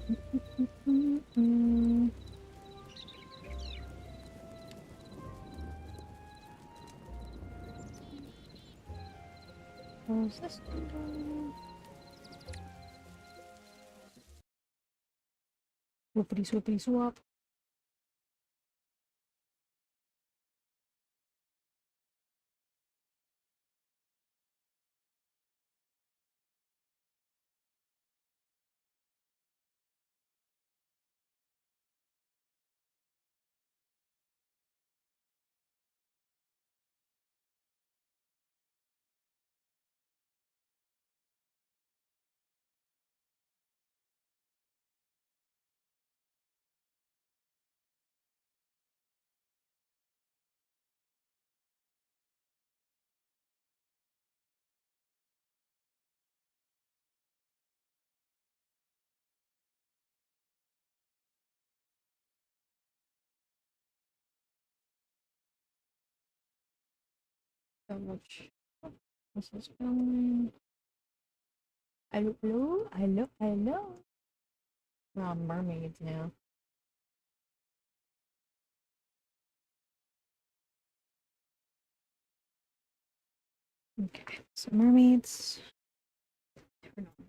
Close this window. Whoopity swoopity swap. So much. This is going. Hello, hello, hello. We're on mermaids now. Okay, so mermaids. Turn on.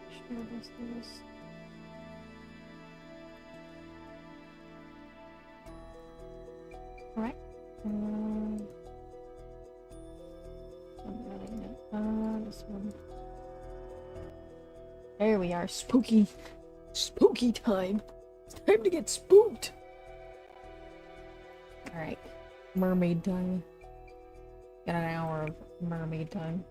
Share this. Alright. This one. There we are. Spooky. Spooky time. It's time to get spooked. Alright. Mermaid time. Got an hour of mermaid time.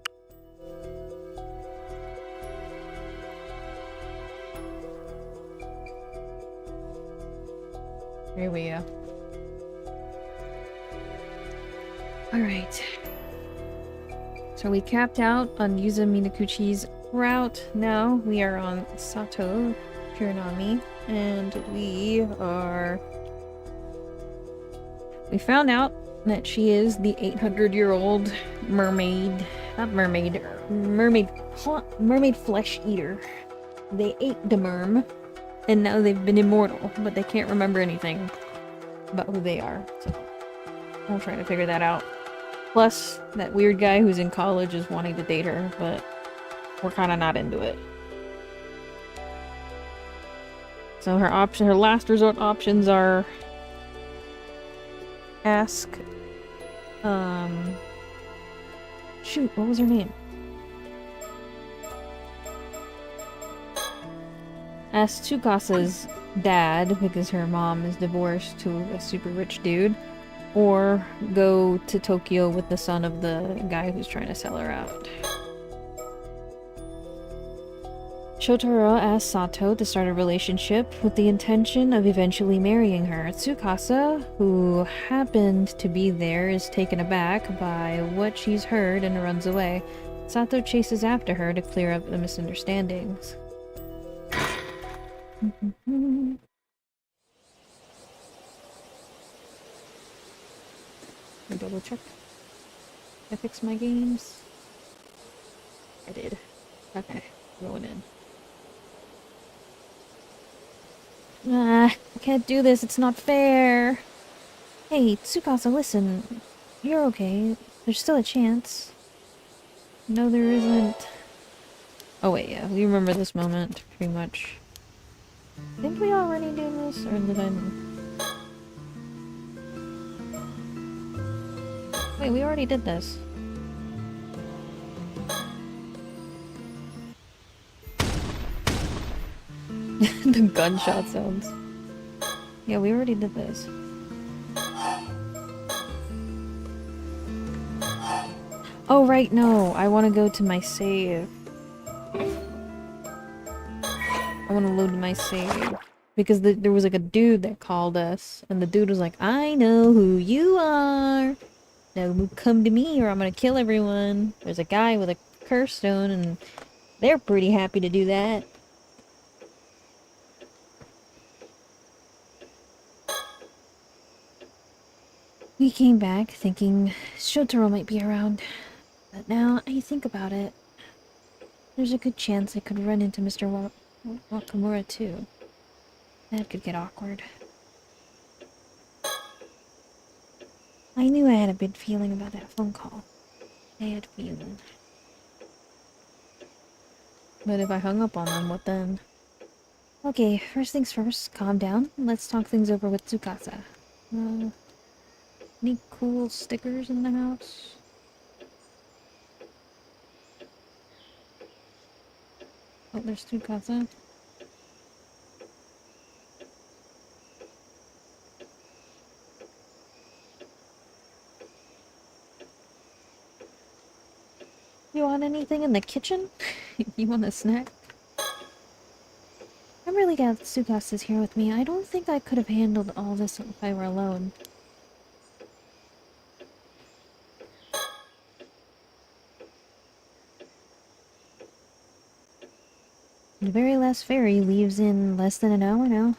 Here we go. Alright. So we capped out on Yuza Minakuchi's route. Now we are on Sato Kuronami, and we found out that she is the 800-year-old mermaid, mermaid flesh eater. They ate the merm, and now they've been immortal, but they can't remember anything about who they are. So I'm trying to figure that out. Plus, that weird guy who's in college is wanting to date her, but we're kind of not into it. So her last resort options are ask, shoot, what was her name? Ask Tsukasa's dad, because her mom is divorced to a super rich dude, or go to Tokyo with the son of the guy who's trying to sell her out. Shotaro asked Sato to start a relationship with the intention of eventually marrying her. Tsukasa, who happened to be there, is taken aback by what she's heard and runs away. Sato chases after her to clear up the misunderstandings. Double check. I fixed my games. I did. Okay, going in. I can't do this, it's not fair. Hey, Tsukasa, listen. You're okay. There's still a chance. No, there isn't. Oh wait, yeah, we remember this moment, pretty much. Didn't we already do this, or did I... Wait, we already did this. The gunshot sounds. Yeah, we already did this. Oh, right, no. I want to go to my save. I want to load my save. Because there was like a dude that called us, and the dude was like, I know who you are! Now come to me or I'm gonna kill everyone. There's a guy with a curse stone, and they're pretty happy to do that. We came back thinking Shotaro might be around. But now I think about it, there's a good chance I could run into Mr. Wakamura too. That could get awkward. I knew I had a bad feeling about that phone call. Bad feeling. But if I hung up on them, what then? Okay, first things first, calm down. Let's talk things over with Tsukasa. Any cool stickers in the house? Oh, there's Tsukasa. You want anything in the kitchen? You want a snack? I'm really glad Tsukasa's here with me. I don't think I could have handled all this if I were alone. The very last ferry leaves in less than an hour now.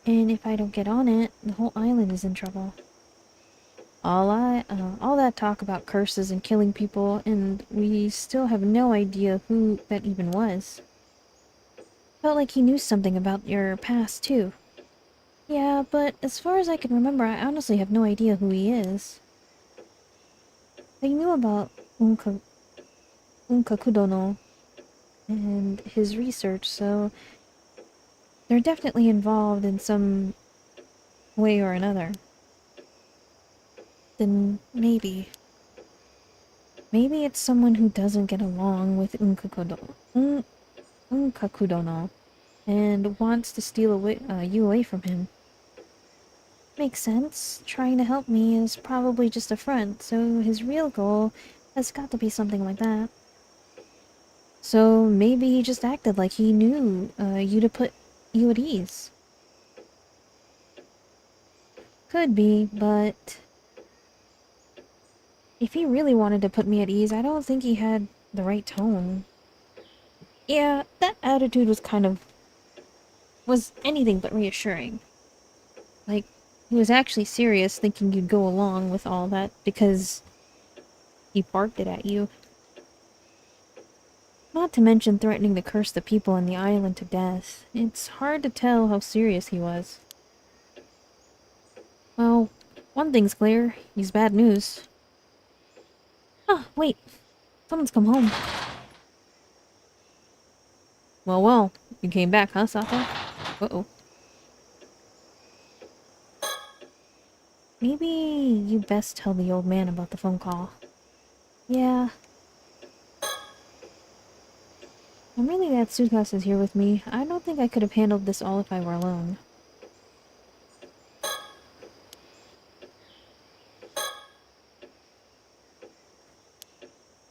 And if I don't get on it, the whole island is in trouble. All that talk about curses and killing people, and we still have no idea who that even was. Felt like he knew something about your past, too. Yeah, but as far as I can remember, I honestly have no idea who he is. I knew about Unkakudono and his research, so they're definitely involved in some way or another. Then maybe it's someone who doesn't get along with Unkakudono and wants to steal you away from him. Makes sense. Trying to help me is probably just a front, so his real goal has got to be something like that. So maybe he just acted like he knew you to put you at ease. Could be, but if he really wanted to put me at ease, I don't think he had the right tone. Yeah, that attitude was anything but reassuring. Like, he was actually serious, thinking you'd go along with all that because he barked it at you. Not to mention threatening to curse the people on the island to death. It's hard to tell how serious he was. Well, one thing's clear. He's bad news. Oh, wait. Someone's come home. Well, you came back, huh, Sato? Uh-oh. Maybe you best tell the old man about the phone call. Yeah. I'm really glad Tsukasa is here with me. I don't think I could have handled this all if I were alone.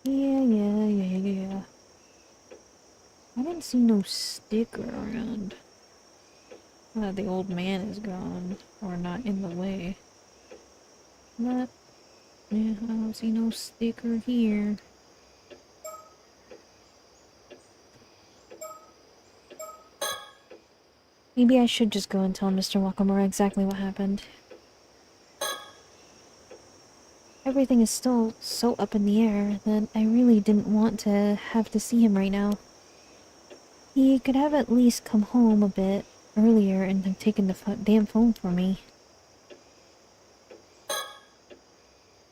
Yeah. I didn't see no sticker around. The old man is gone, or not in the way. But, yeah, I don't see no sticker here. Maybe I should just go and tell Mr. Wakamura exactly what happened. Everything is still so up in the air that I really didn't want to have to see him right now. He could have at least come home a bit earlier and have taken the damn phone from me.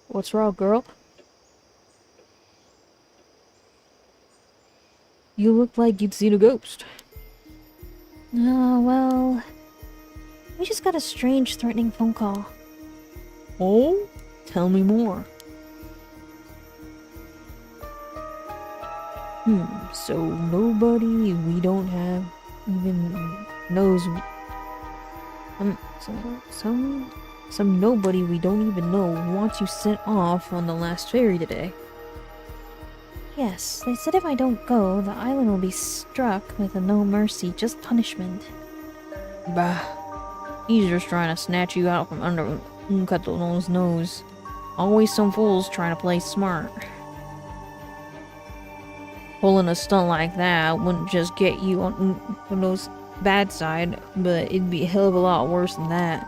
What's wrong, girl? You look like you'd seen a ghost. Well... we just got a strange, threatening phone call. Oh? Tell me more. So nobody we don't have even knows... so Some nobody we don't even know wants you sent off on the last ferry today. Yes, they said if I don't go, the island will be struck with a no mercy, just punishment. Bah. He's just trying to snatch you out from under Unkatolo's nose. Always some fools trying to play smart. Pulling a stunt like that wouldn't just get you on Unkatolo's bad side, but it'd be a hell of a lot worse than that.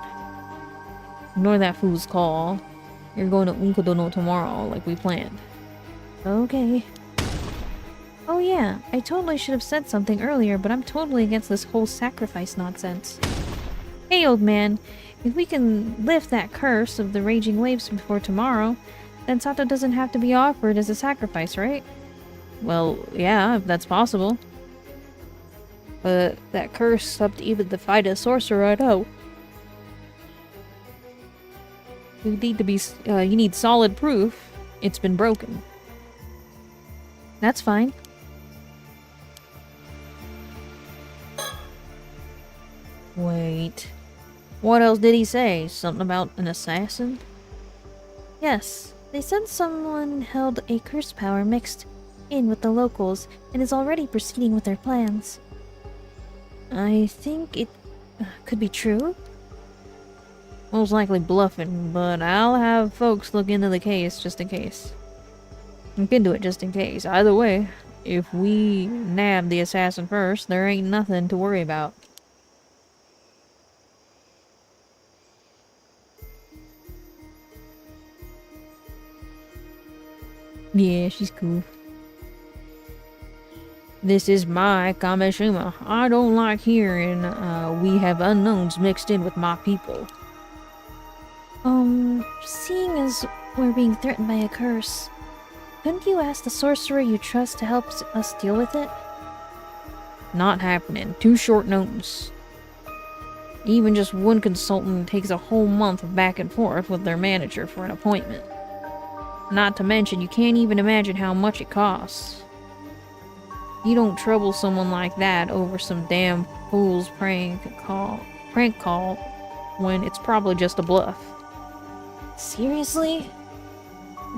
Ignore that fool's call. You're going to Unkatolo tomorrow, like we planned. Okay. Oh yeah, I totally should have said something earlier, but I'm totally against this whole sacrifice nonsense. Hey, old man, if we can lift that curse of the raging waves before tomorrow, then Sato doesn't have to be offered as a sacrifice, right? Well, yeah, if that's possible. But that curse up to even the fight a sorcerer, I know. You need solid proof it's been broken. That's fine. Wait. What else did he say? Something about an assassin? Yes. They said someone held a curse power mixed in with the locals and is already proceeding with their plans. I think it could be true. Most likely bluffing, but I'll have folks look into the case just in case. Look into it just in case. Either way, if we nab the assassin first, there ain't nothing to worry about. Yeah, she's cool. This is my Kameshima. I don't like hearing we have unknowns mixed in with my people. Seeing as we're being threatened by a curse, couldn't you ask the sorcerer you trust to help us deal with it? Not happening. Too short notice. Even just one consultant takes a whole month of back and forth with their manager for an appointment. Not to mention, you can't even imagine how much it costs. You don't trouble someone like that over some damn fool's prank call when it's probably just a bluff. Seriously?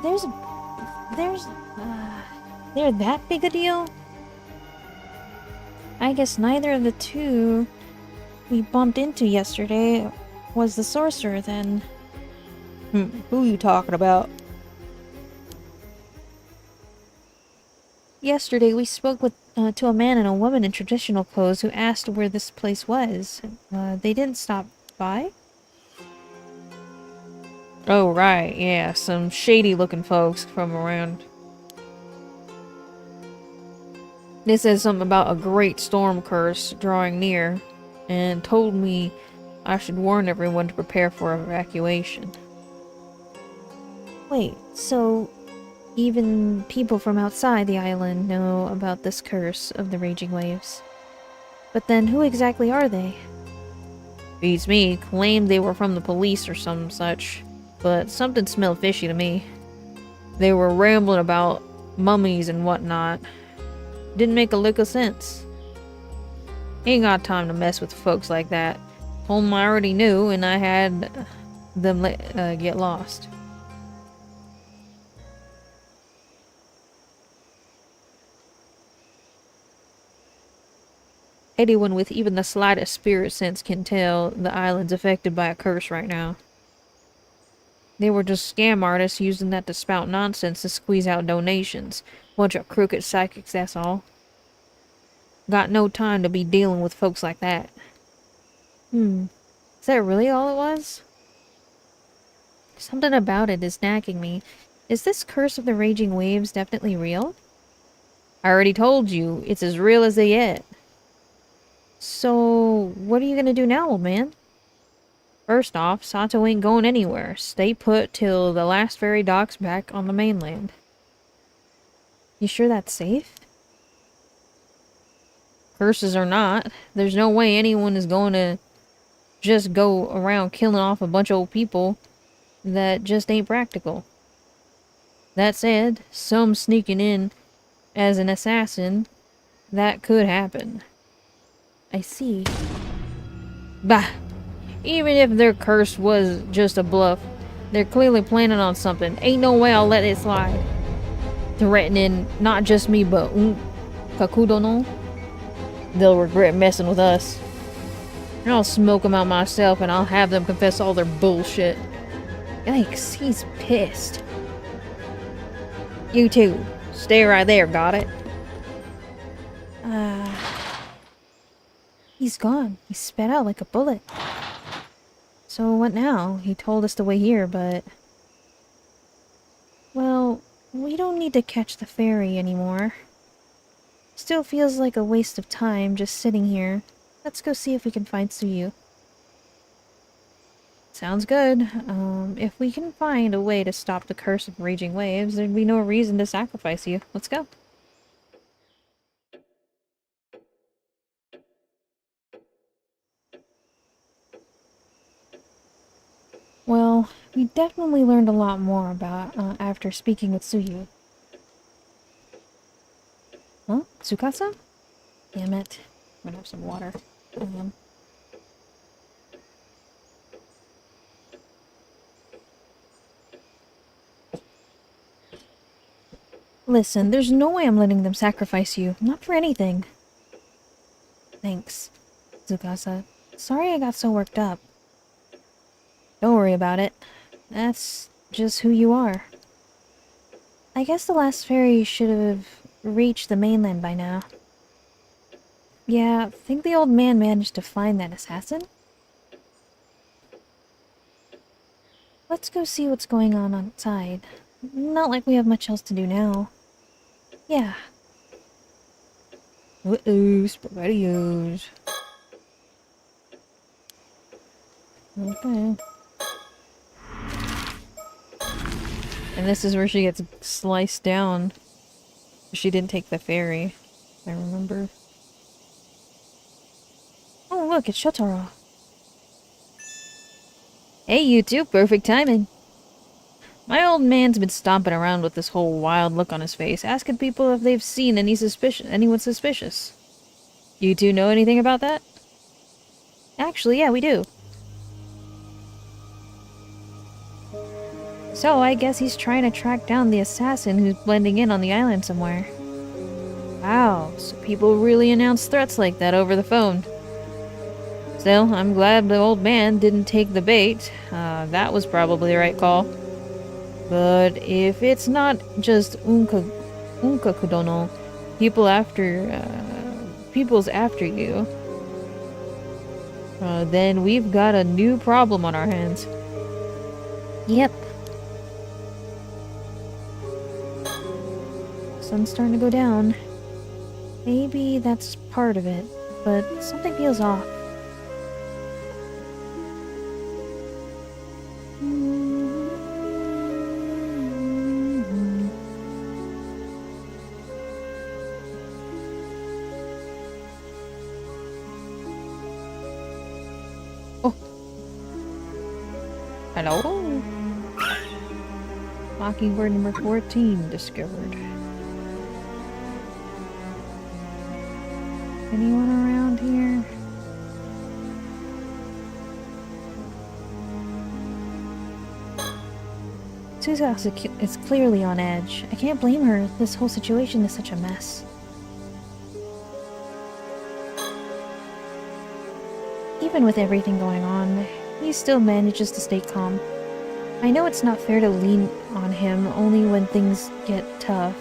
They're that big a deal? I guess neither of the two we bumped into yesterday was the sorcerer then. Who are you talking about? Yesterday we spoke to a man and a woman in traditional clothes who asked where this place was. They didn't stop by? Oh, right, yeah, some shady-looking folks from around. They said something about a great storm curse drawing near, and told me I should warn everyone to prepare for evacuation. Wait, so even people from outside the island know about this curse of the raging waves. But then who exactly are they? Beats me, claimed they were from the police or some such, but something smelled fishy to me. They were rambling about mummies and whatnot. Didn't make a lick of sense. Ain't got time to mess with folks like that. Told them I already knew, and I had them get lost. Anyone with even the slightest spirit sense can tell the island's affected by a curse right now. They were just scam artists using that to spout nonsense to squeeze out donations. Bunch of crooked psychics, that's all. Got no time to be dealing with folks like that. Is that really all it was? Something about it is nagging me. Is this curse of the raging waves definitely real? I already told you, it's as real as they get. So, what are you gonna do now, old man? First off, Sato ain't going anywhere. Stay put till the last ferry docks back on the mainland. You sure that's safe? Curses or not, there's no way anyone is going to just go around killing off a bunch of old people. That just ain't practical. That said, some sneaking in as an assassin, that could happen. I see. Bah! Even if their curse was just a bluff, they're clearly planning on something. Ain't no way I'll let it slide. Threatening not just me, but Kakudono. They'll regret messing with us. And I'll smoke them out myself and I'll have them confess all their bullshit. Yikes, he's pissed. You too. Stay right there, got it? He's gone. He sped out like a bullet. So what now? He told us to wait here, but... Well, we don't need to catch the ferry anymore. Still feels like a waste of time just sitting here. Let's go see if we can find Suyu. Sounds good. If we can find a way to stop the curse of raging waves, there'd be no reason to sacrifice you. Let's go. Well, we definitely learned a lot more about after speaking with Suyu. Huh? Tsukasa? Damn it. I'm gonna have some water. Listen, there's no way I'm letting them sacrifice you. Not for anything. Thanks, Tsukasa. Sorry I got so worked up. Don't worry about it. That's just who you are. I guess the last ferry should have reached the mainland by now. Yeah, think the old man managed to find that assassin? Let's go see what's going on outside. Not like we have much else to do now. Yeah. Uh-oh, spaghettios. Okay. And this is where she gets sliced down. She didn't take the ferry, I remember. Oh, look, it's Shotaro. Hey, you two, perfect timing. My old man's been stomping around with this whole wild look on his face, asking people if they've seen anyone suspicious. You two know anything about that? Actually, yeah, we do. So, I guess he's trying to track down the assassin who's blending in on the island somewhere. Wow, so people really announce threats like that over the phone. Still, I'm glad the old man didn't take the bait. That was probably the right call. But if it's not just Unkakudono, people's after you, then we've got a new problem on our hands. Yep. Sun's starting to go down. Maybe that's part of it, but something feels off. Hello? Mockingbird number 14 discovered. Anyone around here? Tsukasa is clearly on edge. I can't blame her. This whole situation is such a mess. Even with everything going on, he still manages to stay calm. I know it's not fair to lean on him only when things get tough,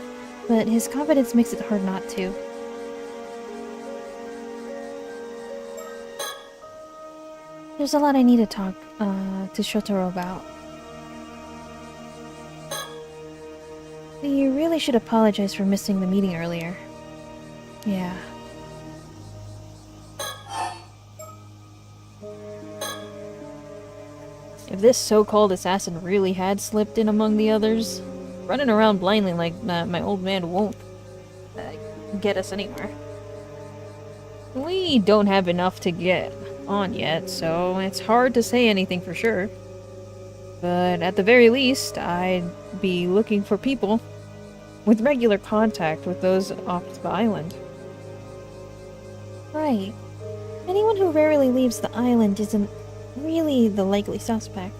but his confidence makes it hard not to. There's a lot I need to talk to Shotaro about. We really should apologize for missing the meeting earlier. Yeah. If this so-called assassin really had slipped in among the others, running around blindly like my old man won't get us anywhere. We don't have enough to get on yet, so it's hard to say anything for sure. But at the very least, I'd be looking for people with regular contact with those off the island. Right. Anyone who rarely leaves the island isn't really the likely suspect.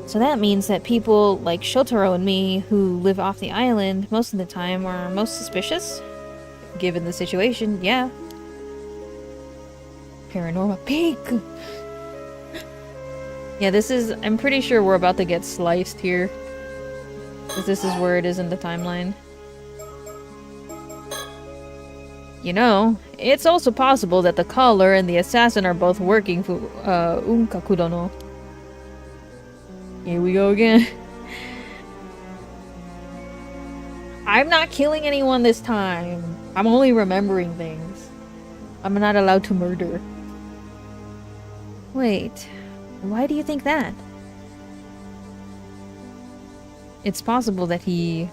So that means that people like Shotaro and me, who live off the island most of the time, are most suspicious? Given the situation, yeah. Paranormal peak! Yeah, this is... I'm pretty sure we're about to get sliced here. Because this is where it is in the timeline. You know, it's also possible that the caller and the assassin are both working for Unkakudono. Here we go again. I'm not killing anyone this time. I'm only remembering things. I'm not allowed to murder. Wait, why do you think that? It's possible that he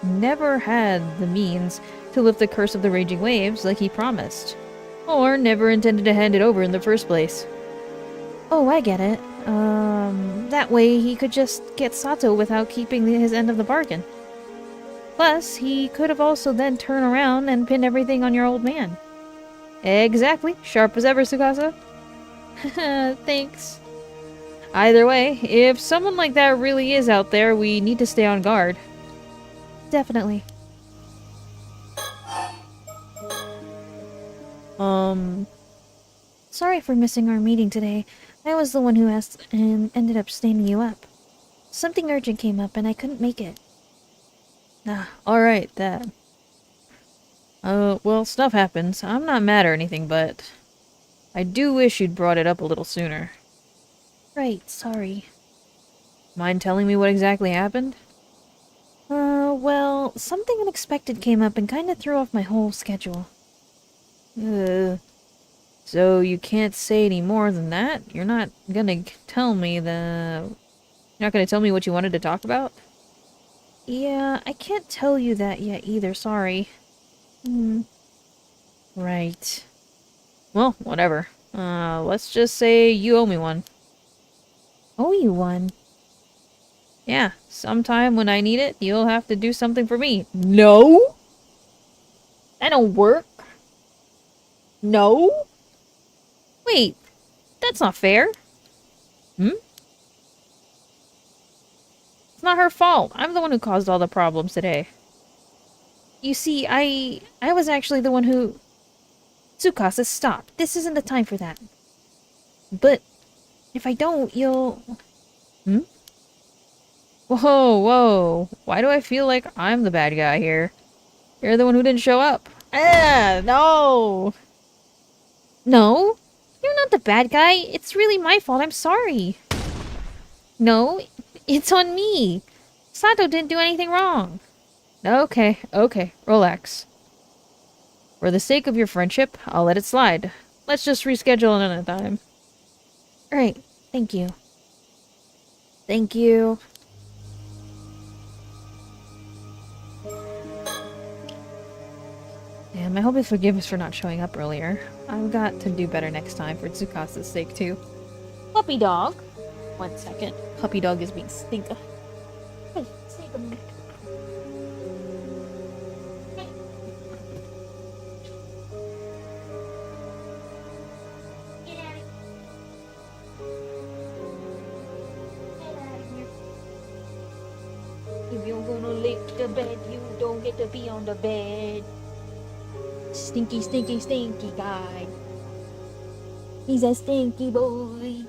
never had the means to lift the curse of the raging waves like he promised. Or never intended to hand it over in the first place. Oh, I get it. That way he could just get Sato without keeping his end of the bargain. Plus, he could have also then turned around and pinned everything on your old man. Exactly. Sharp as ever, Tsukasa. Thanks. Either way, if someone like that really is out there, we need to stay on guard. Definitely. Sorry for missing our meeting today. I was the one who asked and ended up standing you up. Something urgent came up and I couldn't make it. Alright, that. Well, stuff happens. I'm not mad or anything, but I do wish you'd brought it up a little sooner. Right, sorry. Mind telling me what exactly happened? Well, something unexpected came up and kinda threw off my whole schedule. So you can't say any more than that? You're not gonna tell me You're not gonna tell me what you wanted to talk about? Yeah, I can't tell you that yet either, sorry. Right. Well, whatever. Let's just say you owe me one. Owe you one? Yeah, sometime when I need it, you'll have to do something for me. No? That don't work. No? Wait, that's not fair. It's not her fault. I'm the one who caused all the problems today. You see, I was actually the one who... Tsukasa, stop. This isn't the time for that. But if I don't, you'll... Whoa. Why do I feel like I'm the bad guy here? You're the one who didn't show up. No! No, you're not the bad guy. It's really my fault. I'm sorry. No, it's on me. Sato didn't do anything wrong. Okay, relax. For the sake of your friendship, I'll let it slide. Let's just reschedule another time. Right, thank you. Thank you. Damn, I hope you forgive us for not showing up earlier. I've got to do better next time for Tsukasa's sake, too. Puppy dog. 1 second. Puppy dog is being stinker. Hey, save him. If you're gonna lick the bed, you don't get to be on the bed. Stinky guy. He's a stinky boy.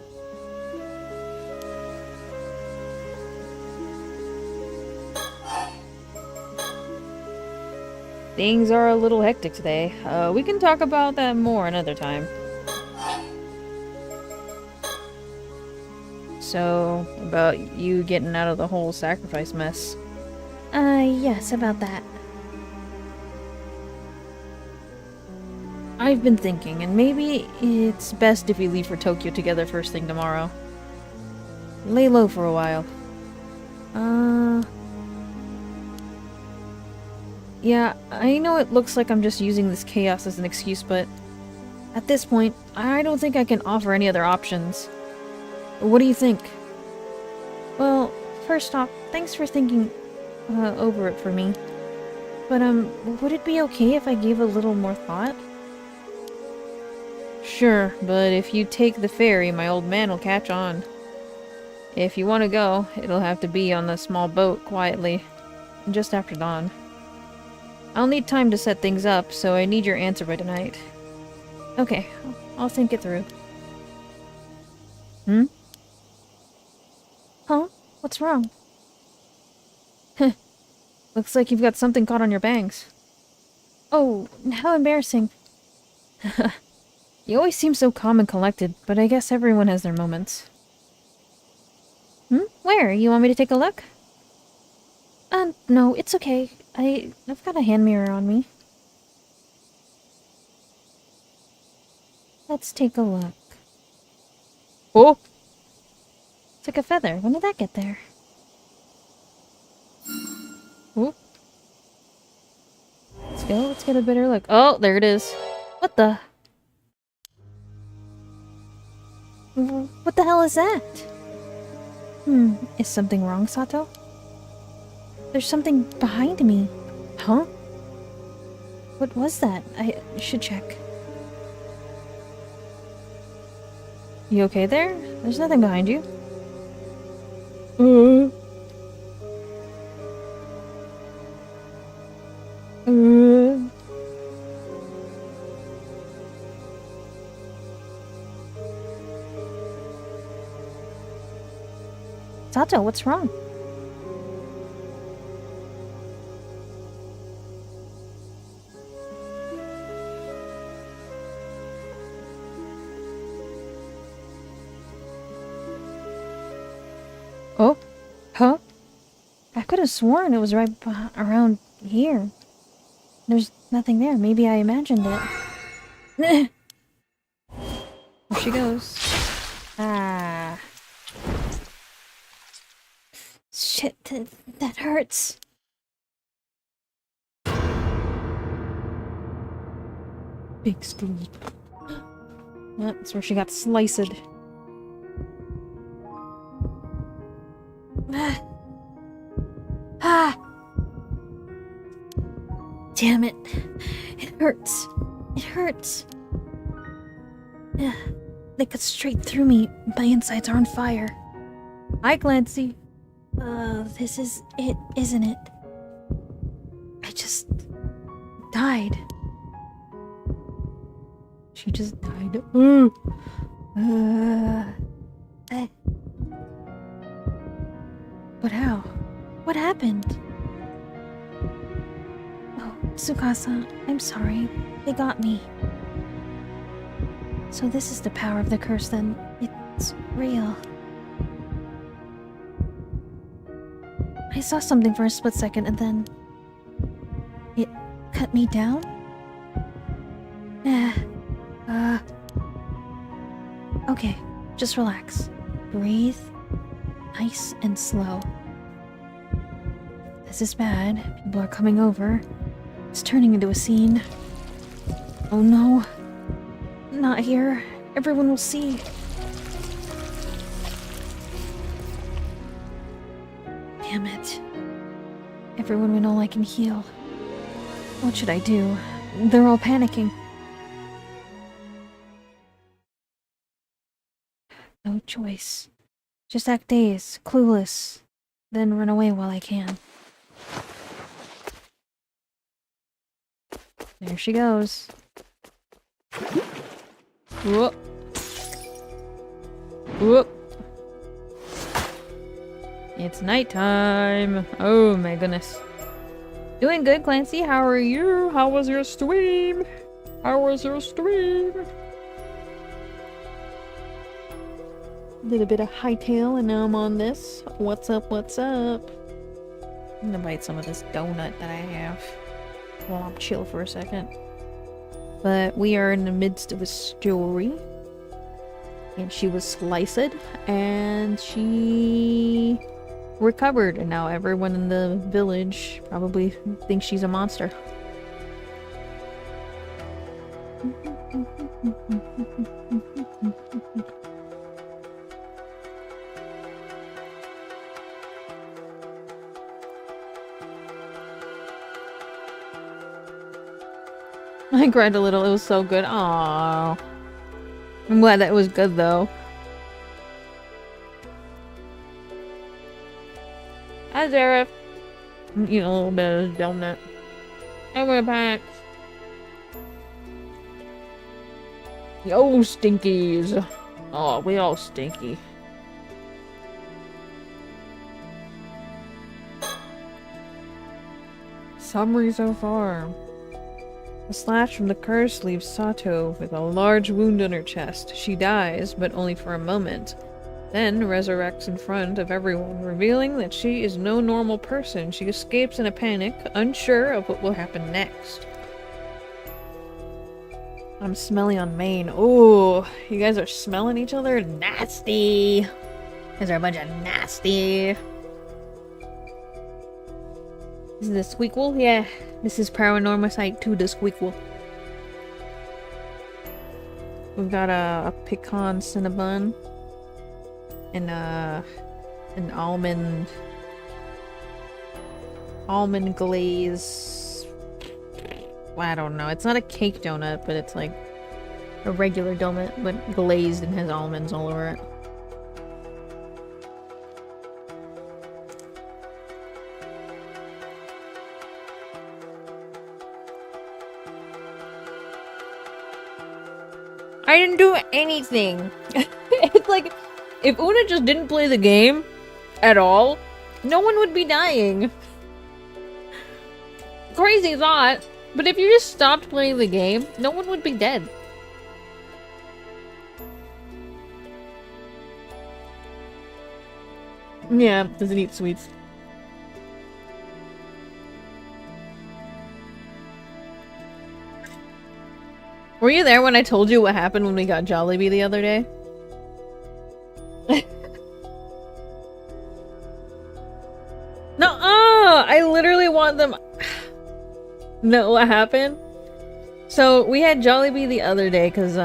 Things are a little hectic today. We can talk about that more another time. So, about you getting out of the whole sacrifice mess. Yes, about that. I've been thinking, and maybe it's best if we leave for Tokyo together first thing tomorrow. Lay low for a while. Yeah, I know it looks like I'm just using this chaos as an excuse, but at this point, I don't think I can offer any other options. What do you think? Well, first off, thanks for thinking over it for me. But, would it be okay if I gave a little more thought? Sure, but if you take the ferry, my old man will catch on. If you want to go, it'll have to be on the small boat, quietly. Just after dawn. I'll need time to set things up, so I need your answer by tonight. Okay, I'll think it through. Hmm? Huh? What's wrong? Looks like you've got something caught on your bangs. Oh, how embarrassing. You always seem so calm and collected, but I guess everyone has their moments. Where? You want me to take a look? No, it's okay. I've got a hand mirror on me. Let's take a look. Oh! It's like a feather. When did that get there? Oh! Let's go, let's get a better look. Oh, there it is. What the? What the hell is that? Is something wrong, Sato? There's something behind me. Huh? What was that? I should check. You okay there? There's nothing behind you. Sato, what's wrong? Oh? Huh? I could have sworn it was right around here. There's nothing there. Maybe I imagined it. There she goes. Ah. Shit, that hurts. Big scream. That's where she got sliced. Ah! Damn it. It hurts. It hurts. They cut straight through me. My insides are on fire. Hi, Clancy. This is it, isn't it? I just died. She just died. But how? What happened? Oh, Tsukasa, I'm sorry. They got me. So this is the power of the curse then. It's real. I saw something for a split second and then... it cut me down? Okay, just relax. Breathe. Nice and slow. This is bad. People are coming over. It's turning into a scene. Oh no. Not here. Everyone will see. Damn it. Everyone will know I can heal. What should I do? They're all panicking. No choice. Just act dazed, clueless, then run away while I can. There she goes. Whoop. Whoop. It's nighttime. Oh my goodness. Doing good, Clancy. How are you? How was your stream? How was your stream? Did a bit of hightail and now I'm on this. What's up? What's up? I'm gonna bite some of this donut that I have while I'm chill for a second. But we are in the midst of a story. And she was sliced and she recovered, and now everyone in the village probably thinks she's a monster. I cried a little, it was so good. Aww. I'm glad that was good though. Hi, Zareth. I'm eating a little bit of this donut. Hey, we're back. Yo, stinkies. Oh, we all stinky. Summary so far. A slash from the curse leaves Sato with a large wound on her chest. She dies, but only for a moment. Then resurrects in front of everyone, revealing that she is no normal person. She escapes in a panic, unsure of what will happen next. I'm smelly on Maine. Ooh, you guys are smelling each other? Nasty! You guys are a bunch of nasty. This is the squeakle? Yeah, this is Paranormasight 2, the squeakle. We've got a pecan cinnabon. And an almond glaze. Well, I don't know. It's not a cake donut, but it's like a regular donut, but glazed and has almonds all over it. I didn't do anything. It's like, if Una just didn't play the game at all, no one would be dying. Crazy thought, but if you just stopped playing the game, no one would be dead. Yeah, doesn't eat sweets. Were you there when I told you what happened when we got Jollibee the other day? No, I literally want them. No, what happened? So we had Jollibee the other day because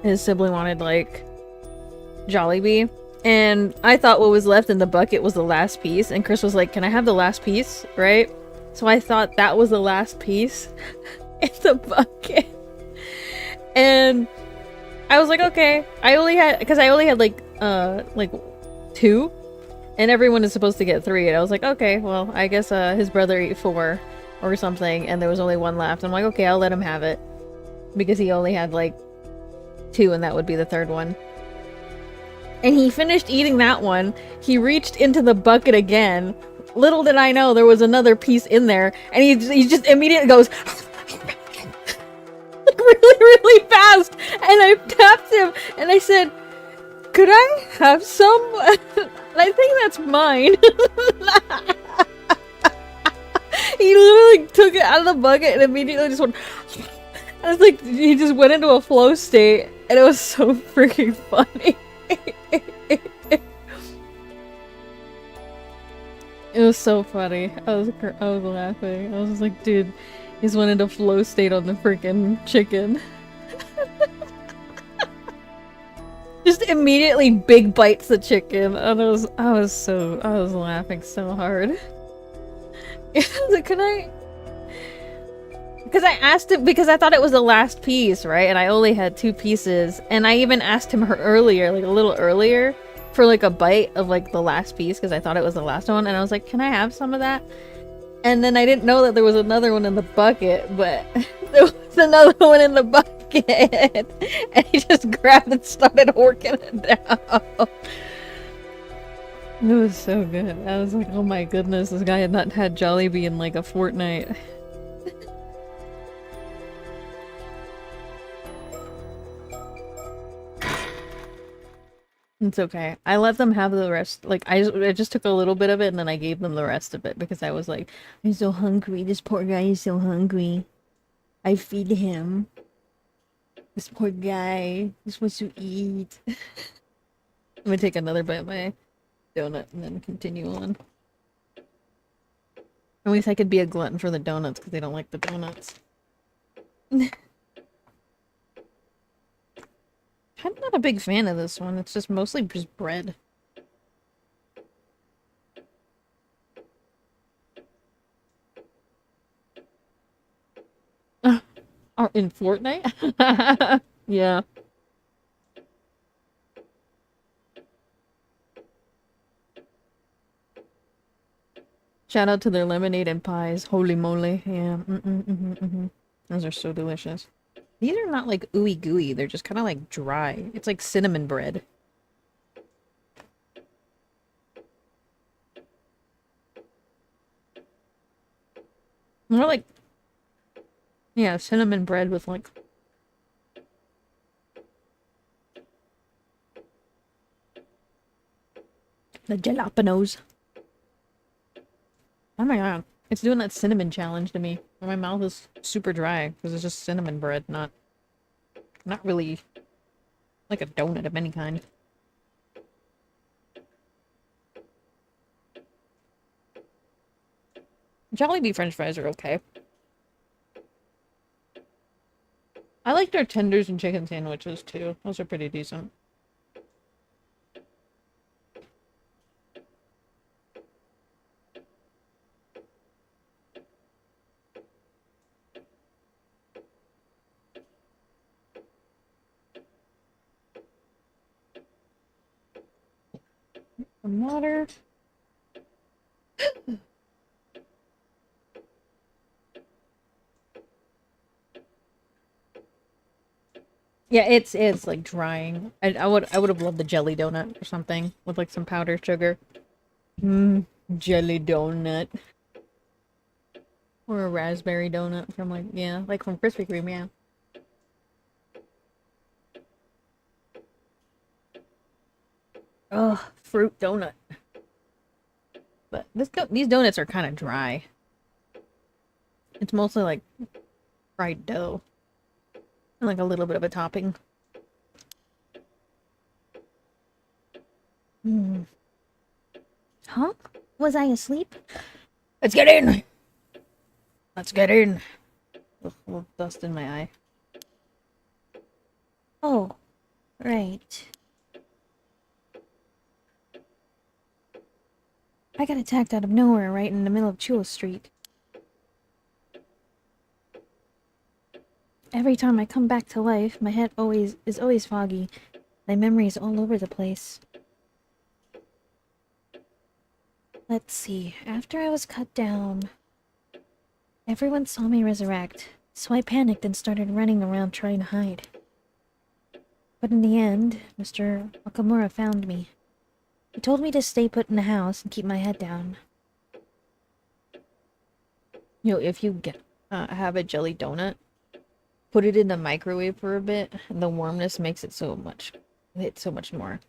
his sibling wanted like Jollibee, and I thought what was left in the bucket was the last piece, and Chris was like, "Can I have the last piece?" Right? So I thought that was the last piece in the bucket, and I was like, "Okay." I only had like 2. And everyone is supposed to get 3, and I was like, okay, well, I guess his brother ate 4 or something, and there was only 1 left. I'm like, okay, I'll let him have it. Because he only had, like, 2, and that would be the 3rd one. And he finished eating that one, he reached into the bucket again. Little did I know there was another piece in there, and he just immediately goes like really, really fast, and I tapped him, and I said, could I have some? I think that's mine. He literally took it out of the bucket and immediately just went. I was like, he just went into a flow state, and it was so freaking funny. It was so funny. I was laughing. I was just like, dude, he just went into flow state on the freaking chicken. Just immediately big bites the chicken, and I was laughing so hard. I was like, can I? Because I asked him, because I thought it was the last piece, right? And I only had 2 pieces, and I even asked him earlier, like a little earlier, for like a bite of like the last piece, because I thought it was the last one, and I was like, can I have some of that? And then I didn't know that there was another one in the bucket, but there was another one in the bucket. And he just grabbed and started working it down. It was so good. I was like, oh my goodness, this guy had not had Jollibee in like a fortnight. It's okay. I let them have the rest. Like, I just took a little bit of it and then I gave them the rest of it because I was like, I'm so hungry. This poor guy is so hungry. I feed him. This poor guy just wants to eat. I'm gonna take another bite of my donut and then continue on. At least I could be a glutton for the donuts because they don't like the donuts. I'm not a big fan of this one. It's just mostly just bread. Or in Fortnite? Yeah. Shout out to their lemonade and pies. Holy moly. Yeah. Those are so delicious. These are not like ooey gooey. They're just kind of like dry. It's like cinnamon bread. More like, yeah, cinnamon bread with like the jalapenos. Oh my god. It's doing that cinnamon challenge to me. My mouth is super dry because it's just cinnamon bread, not really like a donut of any kind. Jollibee French fries are okay. I like their tenders and chicken sandwiches too. Those are pretty decent. Some water. Yeah, it's like drying. I would have loved the jelly donut or something with like some powdered sugar. Mmm, jelly donut. Or a raspberry donut from like, yeah, like from Krispy Kreme, yeah. Oh, fruit donut. But these donuts are kind of dry. It's mostly like fried dough. And like a little bit of a topping. Hmm. Huh? Was I asleep? Let's get in! Let's get in! Ugh, a little dust in my eye. Oh, right. I got attacked out of nowhere right in the middle of Chula Street. Every time I come back to life, my head is always foggy. My memory's all over the place. Let's see. After I was cut down, everyone saw me resurrect, so I panicked and started running around trying to hide. But in the end, Mr. Okamura found me. He told me to stay put in the house and keep my head down. You know, if you get have a jelly donut, put it in the microwave for a bit, and the warmness makes it so much. It's so much more.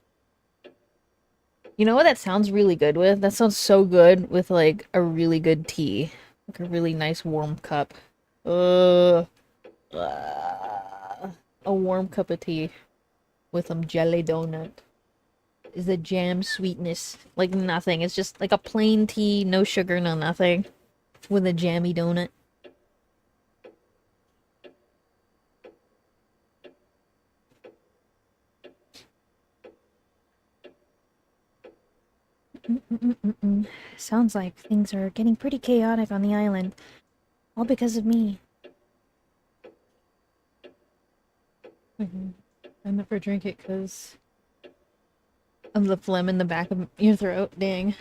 You know what that sounds really good with? That sounds so good with like a really good tea. Like a really nice warm cup. Uh, a warm cup of tea with some jelly donut. Is the jam sweetness like nothing. It's just like a plain tea, no sugar, no nothing. With a jammy donut. Sounds like things are getting pretty chaotic on the island. All because of me. I never drink it because of the phlegm in the back of your throat. Dang.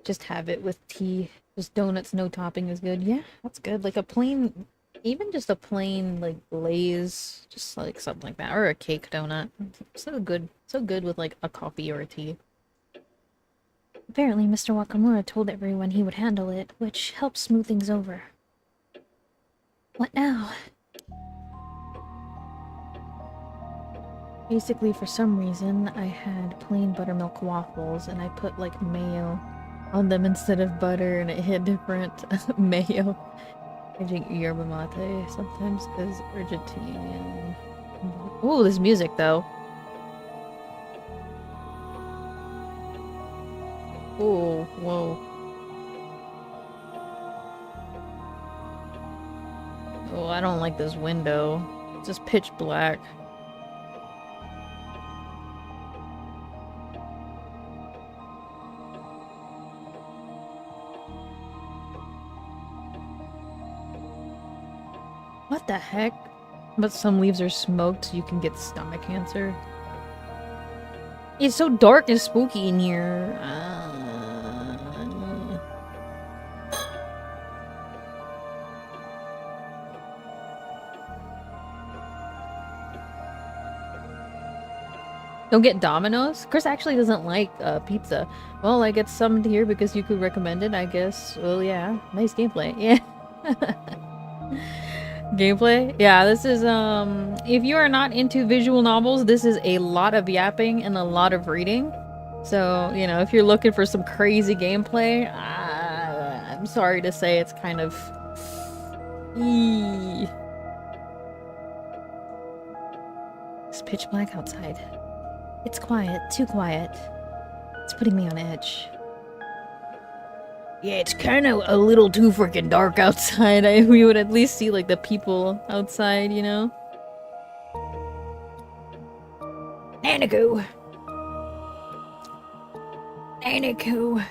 Just have it with tea. Just donuts, no topping is good. Yeah, that's good. Like a plain, even just a plain like glaze, just like something like that, or a cake donut. So good, so good with like a coffee or a tea. Apparently, Mr. Wakamura told everyone he would handle it, which helps smooth things over. What now? Basically, for some reason, I had plain buttermilk waffles and I put like mayo On them instead of butter, and it hit different. Mayo. I drink yerba mate sometimes because Argentinian. Ooh, this music though. Ooh, whoa. Oh, I don't like this window. It's just pitch black. What the heck? But some leaves are smoked so you can get stomach cancer. It's so dark and spooky in here. Don't get Domino's? Chris actually doesn't like pizza. Well, I get summoned here because you could recommend it, I guess. Well, yeah. Nice gameplay. Yeah. Gameplay? Yeah, this is, if you are not into visual novels, this is a lot of yapping and a lot of reading. So, you know, if you're looking for some crazy gameplay, I'm sorry to say it's kind of... Eee. It's pitch black outside. It's quiet, too quiet. It's putting me on edge. Yeah, it's kind of a little too freaking dark outside. We would at least see, like, the people outside, you know? Nanaku! Nanaku!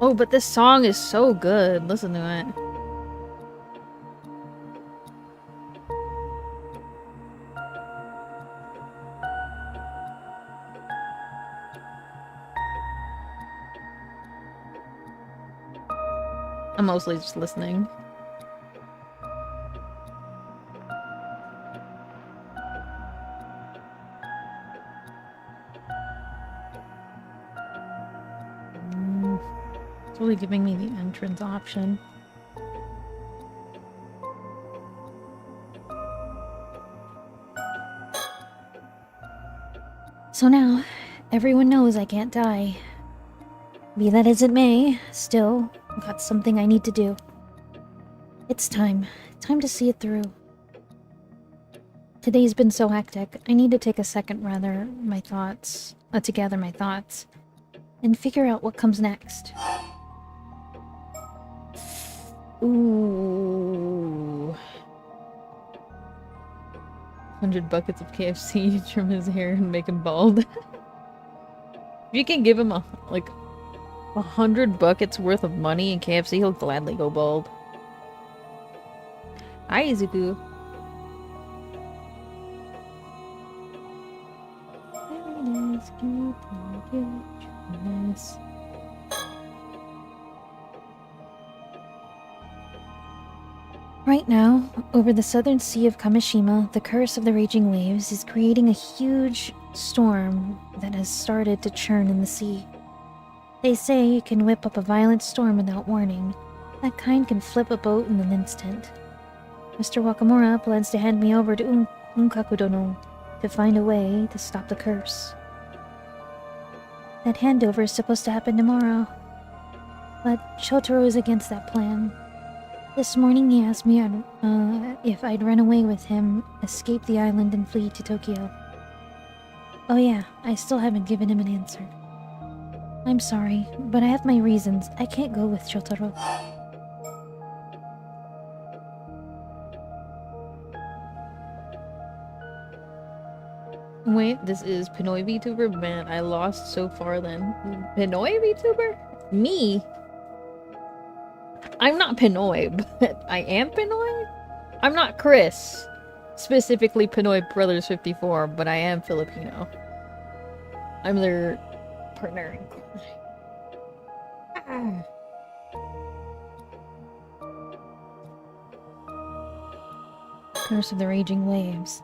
Oh, but this song is so good. Listen to it. I'm mostly just listening. It's really giving me the entrance option. So now, everyone knows I can't die. Be that as it may, still, I've got something I need to do. It's time. Time to see it through. Today's been so hectic, I need to take a second, to gather my thoughts, and figure out what comes next. Ooh. 100 buckets of KFC, trim his hair and make him bald. If you can give him like 100 buckets worth of money in KFC, he'll gladly go bald. Hi, Izuku. Right now, over the southern sea of Kamishima, the curse of the raging waves is creating a huge storm that has started to churn in the sea. They say it can whip up a violent storm without warning. That kind can flip a boat in an instant. Mr. Wakamura plans to hand me over to Unkaku-dono to find a way to stop the curse. That handover is supposed to happen tomorrow. But Shotaro is against that plan. This morning he asked me if I'd run away with him, escape the island, and flee to Tokyo. Oh yeah, I still haven't given him an answer. I'm sorry, but I have my reasons. I can't go with Shotaro. Wait, this is Pinoy VTuber? Man, I lost so far then. Pinoy VTuber? Me? I'm not Pinoy, but I am Pinoy? I'm not Chris. Specifically Pinoy Brothers 54, but I am Filipino. I'm their partner in crime. Curse of the Raging Waves.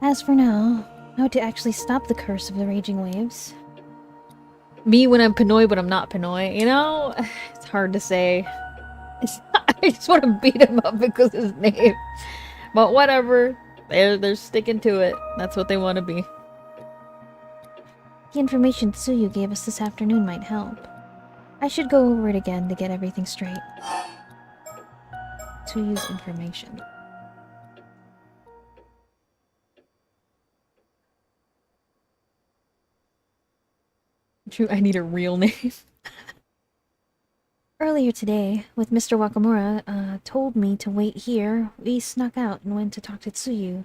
As for now, how to actually stop the Curse of the Raging Waves? Me when I'm Pinoy, but I'm not Pinoy, you know? It's hard to say. I just want to beat him up because his name. But whatever. They're sticking to it. That's what they want to be. The information Tsuyu gave us this afternoon might help. I should go over it again to get everything straight. Tsuyu's information. True, I need a real name. Earlier today, with Mr. Wakamura, told me to wait here, we snuck out and went to talk to Tsuyu.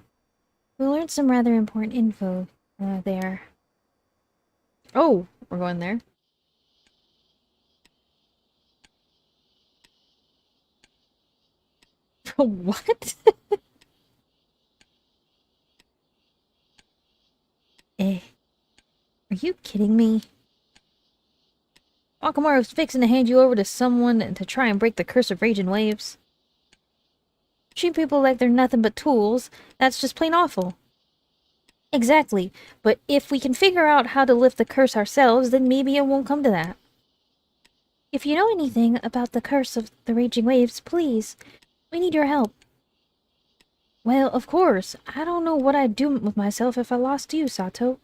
We learned some rather important info, there. Oh, we're going there. What? Eh. Are you kidding me? Akamaru's fixing to hand you over to someone to try and break the curse of raging waves. Treat people like they're nothing but tools. That's just plain awful. Exactly, but if we can figure out how to lift the curse ourselves, then maybe it won't come to that. If you know anything about the curse of the raging waves, please. We need your help. Well, of course. I don't know what I'd do with myself if I lost you, Sato.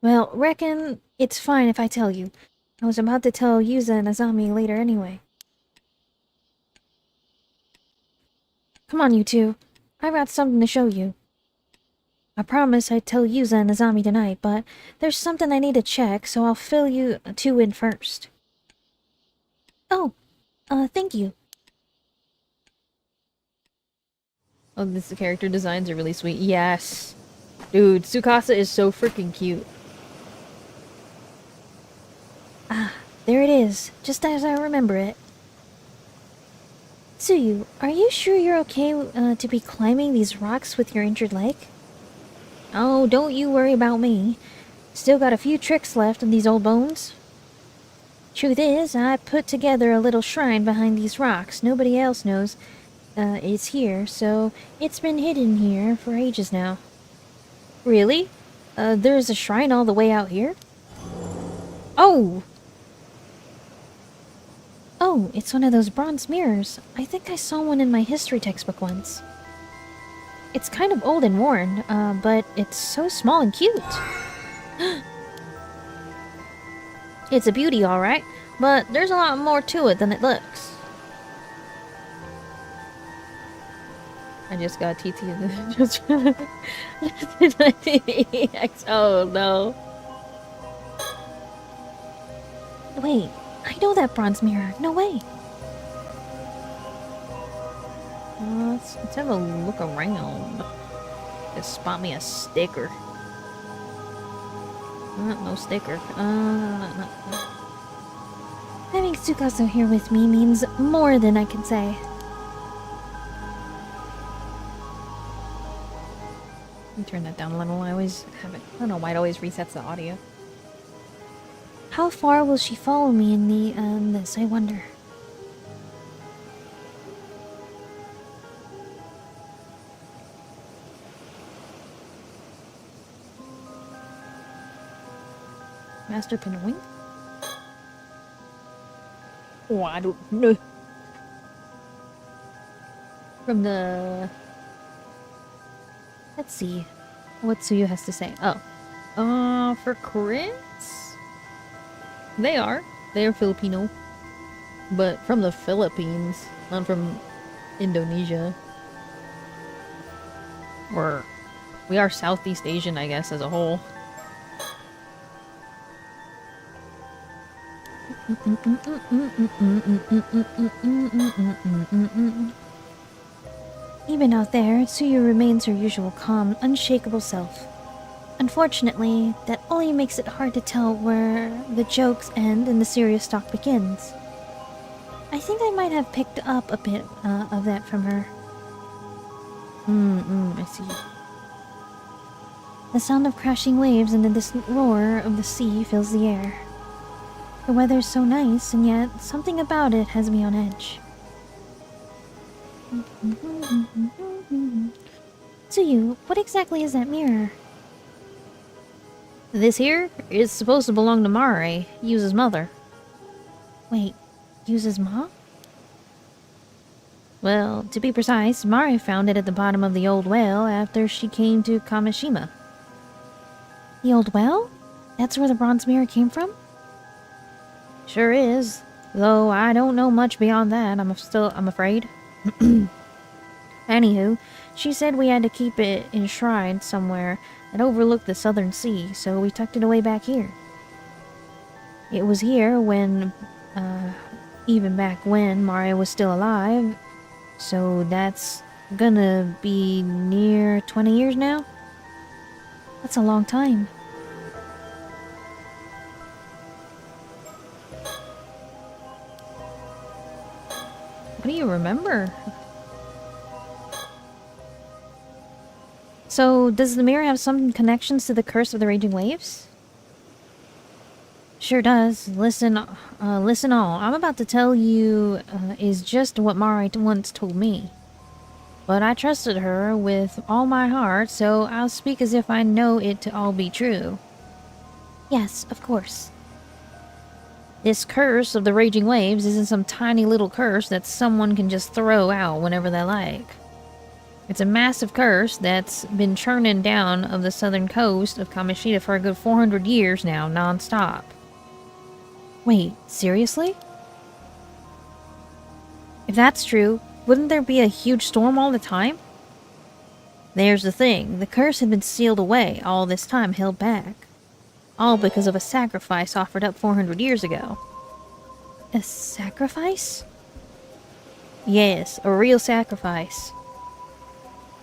Well, reckon it's fine if I tell you. I was about to tell Yuza and Azami later anyway. Come on, you two. I've got something to show you. I promised I'd tell Yuza and Azami tonight, but there's something I need to check, so I'll fill you two in first. Oh, thank you. Oh, this character designs are really sweet. Yes. Dude, Tsukasa is so freaking cute. There it is, just as I remember it. Tsuyu, are you sure you're okay to be climbing these rocks with your injured leg? Oh, don't you worry about me. Still got a few tricks left in these old bones. Truth is, I put together a little shrine behind these rocks. Nobody else knows it's here, so it's been hidden here for ages now. Really? There's a shrine all the way out here? Oh! Oh, it's one of those bronze mirrors. I think I saw one in my history textbook once. It's kind of old and worn, but it's so small and cute. It's a beauty, alright, but there's a lot more to it than it looks. I just got TT just oh no. Wait, I know that bronze mirror. No way. Let's have a look around. Just spot me a sticker. No sticker. No. Having Tsukasa here with me means more than I can say. Let me turn that down a little. I always have it. I don't know why it always resets the audio. How far will she follow me in this, I wonder? Master Pinwing? Oh, I don't know. From the... Let's see. What Tsuyu has to say. Oh. For Chris? They are. They are Filipino. But from the Philippines. Not from Indonesia. Or... We are Southeast Asian, I guess, as a whole. Even out there, Tsuyu remains her usual calm, unshakable self. Unfortunately, that only makes it hard to tell where the jokes end and the serious talk begins. I think I might have picked up a bit of that from her. I see. The sound of crashing waves and the distant roar of the sea fills the air. The weather's so nice, and yet something about it has me on edge. Tsuyu, what exactly is that mirror? This here is supposed to belong to Mare, Yuza's mother. Wait, Yuza's mom? Well, to be precise, Mare found it at the bottom of the old well after she came to Kamishima. The old well? That's where the bronze mirror came from? Sure is, though I don't know much beyond that, I'm afraid. Anywho, she said we had to keep it enshrined somewhere that overlooked the southern sea, so we tucked it away back here. It was here when, even back when Mare was still alive, so that's gonna be near 20 years now? That's a long time. What do you remember? So, does the mirror have some connections to the curse of the raging waves? Sure does. Listen all. I'm about to tell you is just what Mari once told me. But I trusted her with all my heart, so I'll speak as if I know it to all be true. Yes, of course. This curse of the raging waves isn't some tiny little curse that someone can just throw out whenever they like. It's a massive curse that's been churning down of the southern coast of Kamishita for a good 400 years now, non-stop. Wait, seriously? If that's true, wouldn't there be a huge storm all the time? There's the thing, the curse had been sealed away all this time, held back. All because of a sacrifice offered up 400 years ago. A sacrifice? Yes, a real sacrifice.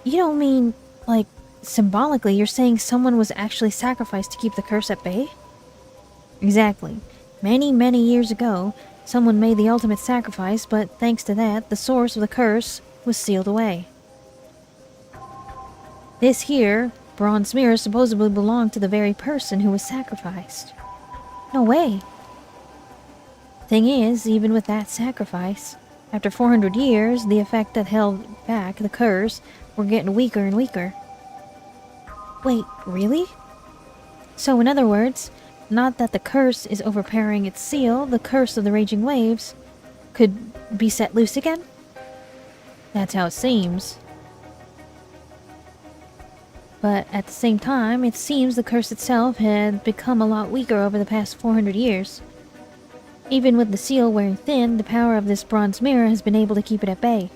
You don't mean, like, symbolically you're saying someone was actually sacrificed to keep the curse at bay? Exactly. Many, many years ago, someone made the ultimate sacrifice, but thanks to that, the source of the curse was sealed away. This here, bronze mirror, supposedly belonged to the very person who was sacrificed. No way. Thing is, even with that sacrifice, after 400 years, the effect that held back the curse were getting weaker and weaker. Wait, really? So in other words, not that the curse is overpowering its seal, the curse of the raging waves could be set loose again? That's how it seems. But at the same time, it seems the curse itself had become a lot weaker over the past 400 years. Even with the seal wearing thin, the power of this bronze mirror has been able to keep it at bay.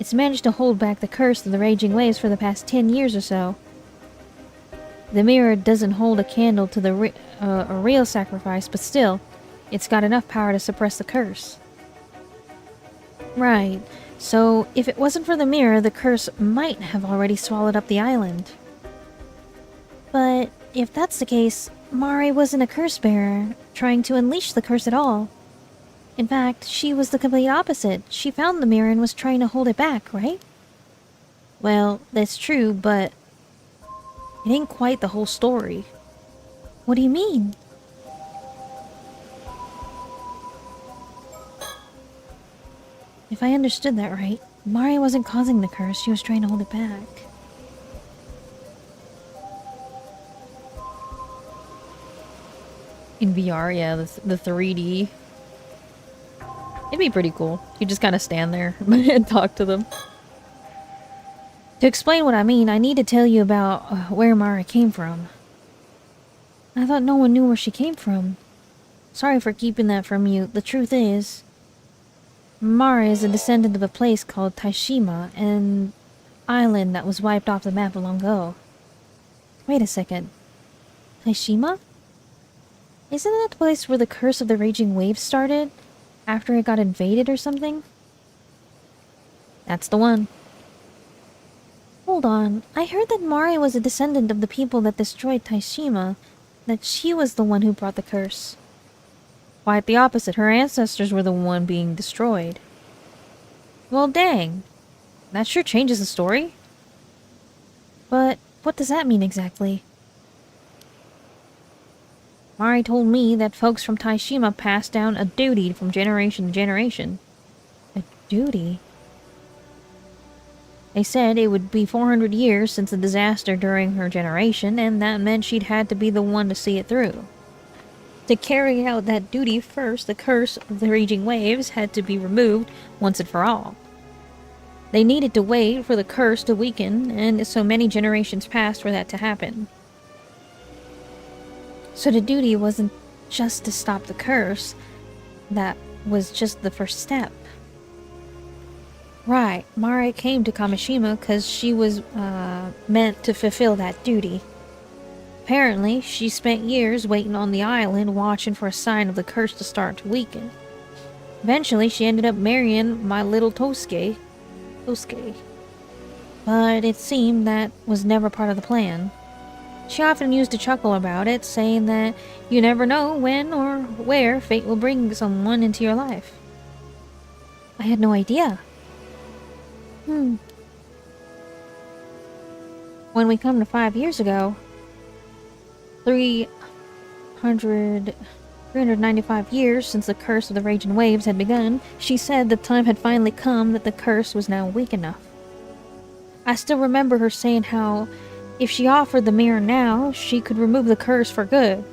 It's managed to hold back the curse of the raging waves for the past 10 years or so. The mirror doesn't hold a candle to a real sacrifice, but still, it's got enough power to suppress the curse. Right, so if it wasn't for the mirror, the curse might have already swallowed up the island. But if that's the case, Mari wasn't a curse bearer, trying to unleash the curse at all. In fact, she was the complete opposite. She found the mirror and was trying to hold it back, right? Well, that's true, but it ain't quite the whole story. What do you mean? If I understood that right, Mari wasn't causing the curse, she was trying to hold it back. In VR, yeah, the 3D. It'd be pretty cool. You just kind of stand there and talk to them. To explain what I mean, I need to tell you about where Mari came from. I thought no one knew where she came from. Sorry for keeping that from you. The truth is, Mari is a descendant of a place called Taishima, an island that was wiped off the map long ago. Wait a second. Taishima? Isn't that the place where the curse of the raging waves started? After it got invaded or something? That's the one. Hold on. I heard that Mari was a descendant of the people that destroyed Taishima. That she was the one who brought the curse. Quite the opposite. Her ancestors were the one being destroyed. Well, dang. That sure changes the story. But what does that mean exactly? Mari told me that folks from Taishima passed down a duty from generation to generation. A duty? They said it would be 400 years since the disaster during her generation, and that meant she'd had to be the one to see it through. To carry out that duty first, the curse of the raging waves had to be removed once and for all. They needed to wait for the curse to weaken, and so many generations passed for that to happen. So the duty wasn't just to stop the curse, that was just the first step. Right, Mari came to Kamishima because she was meant to fulfill that duty. Apparently, she spent years waiting on the island, watching for a sign of the curse to start to weaken. Eventually, she ended up marrying my little Tosuke. But it seemed that was never part of the plan. She often used to chuckle about it, saying that you never know when or where fate will bring someone into your life. I had no idea. When we come to 5 years ago, 395 years since the curse of the raging waves had begun, she said the time had finally come that the curse was now weak enough. I still remember her saying how, if she offered the mirror now, she could remove the curse for good.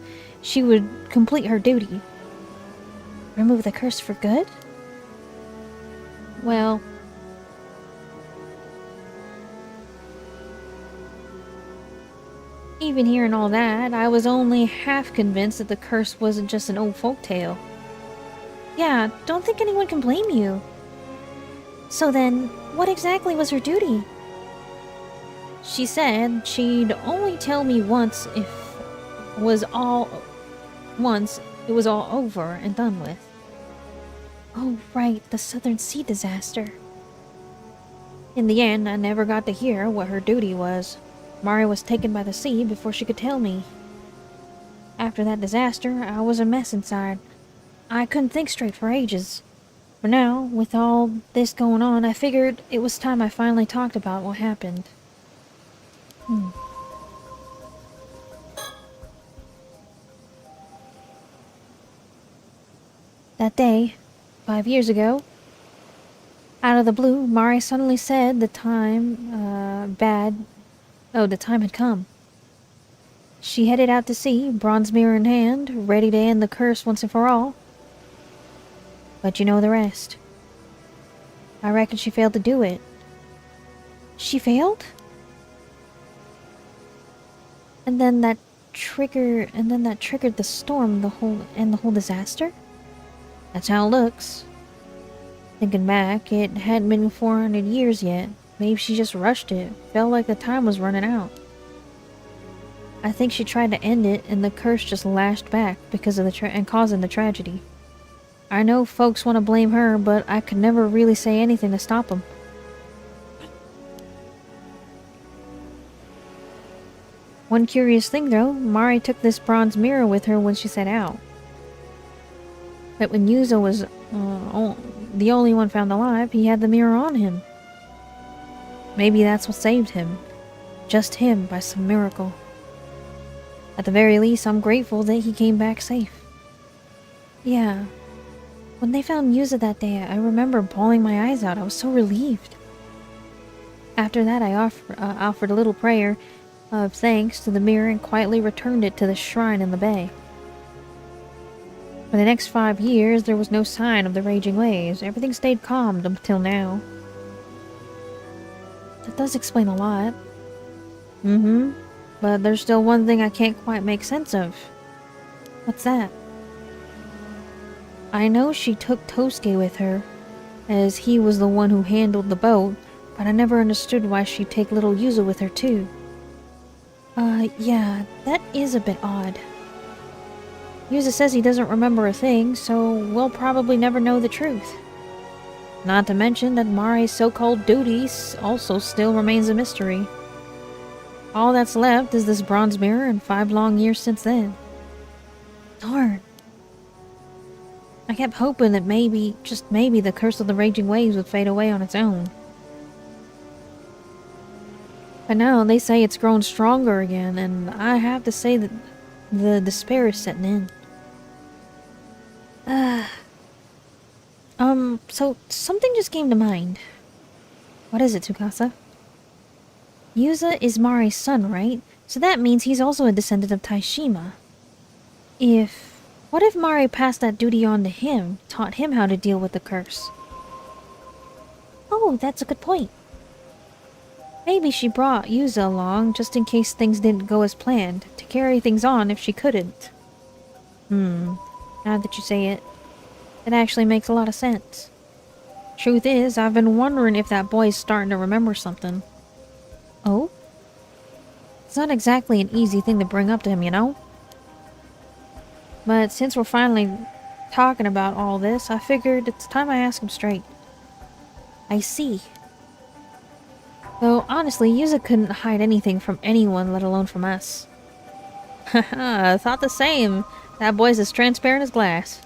She would complete her duty. Remove the curse for good? Well, even hearing all that, I was only half convinced that the curse wasn't just an old folktale. Yeah, don't think anyone can blame you. So then, what exactly was her duty? She said she'd only tell me once it was all over and done with. Oh right, the Southern Sea disaster. In the end, I never got to hear what her duty was. Mari was taken by the sea before she could tell me. After that disaster, I was a mess inside. I couldn't think straight for ages. For now, with all this going on, I figured it was time I finally talked about what happened. That day, 5 years ago, out of the blue, Mari suddenly said the time had come. She headed out to sea, bronze mirror in hand, ready to end the curse once and for all. But you know the rest. I reckon she failed to do it. She failed? And then that triggered the storm, the whole disaster? That's how it looks. Thinking back, it hadn't been 400 years yet. Maybe she just rushed it. Felt like the time was running out. I think she tried to end it, and the curse just lashed back because of causing the tragedy. I know folks want to blame her, but I could never really say anything to stop them. One curious thing though, Mari took this bronze mirror with her when she set out. But when Yuzo was the only one found alive, he had the mirror on him. Maybe that's what saved him. Just him, by some miracle. At the very least, I'm grateful that he came back safe. Yeah. When they found Yuzo that day, I remember bawling my eyes out. I was so relieved. After that, I offered a little prayer of thanks to the mirror and quietly returned it to the shrine in the bay. For the next 5 years, there was no sign of the raging waves. Everything stayed calm until now. That does explain a lot. But there's still one thing I can't quite make sense of. What's that? I know she took Tosuke with her, as he was the one who handled the boat, but I never understood why she'd take little Yuzo with her too. Yeah, that is a bit odd. Yuzo says he doesn't remember a thing, so we'll probably never know the truth. Not to mention that Mari's so-called duties also still remains a mystery. All that's left is this bronze mirror and 5 long years since then. Darn. I kept hoping that maybe, just maybe, the curse of the raging waves would fade away on its own. But now they say it's grown stronger again, and I have to say that the despair is setting in. So something just came to mind. What is it, Tsukasa? Yuza is Mari's son, right? So that means he's also a descendant of Taishima. What if Mari passed that duty on to him, taught him how to deal with the curse? Oh, that's a good point. Maybe she brought Yuza along just in case things didn't go as planned, to carry things on if she couldn't. Now that you say it, it actually makes a lot of sense. Truth is, I've been wondering if that boy's starting to remember something. Oh? It's not exactly an easy thing to bring up to him, you know? But since we're finally talking about all this, I figured it's time I ask him straight. I see. Though, honestly, Yuza couldn't hide anything from anyone, let alone from us. Haha, I thought the same. That boy's as transparent as glass.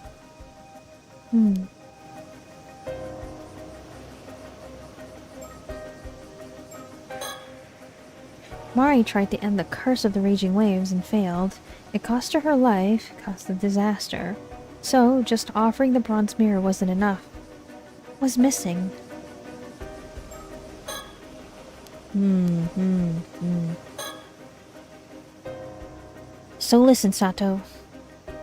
Mari tried to end the curse of the raging waves and failed. It cost her life, caused the disaster. So, just offering the bronze mirror wasn't enough. Was missing. So listen, Sato.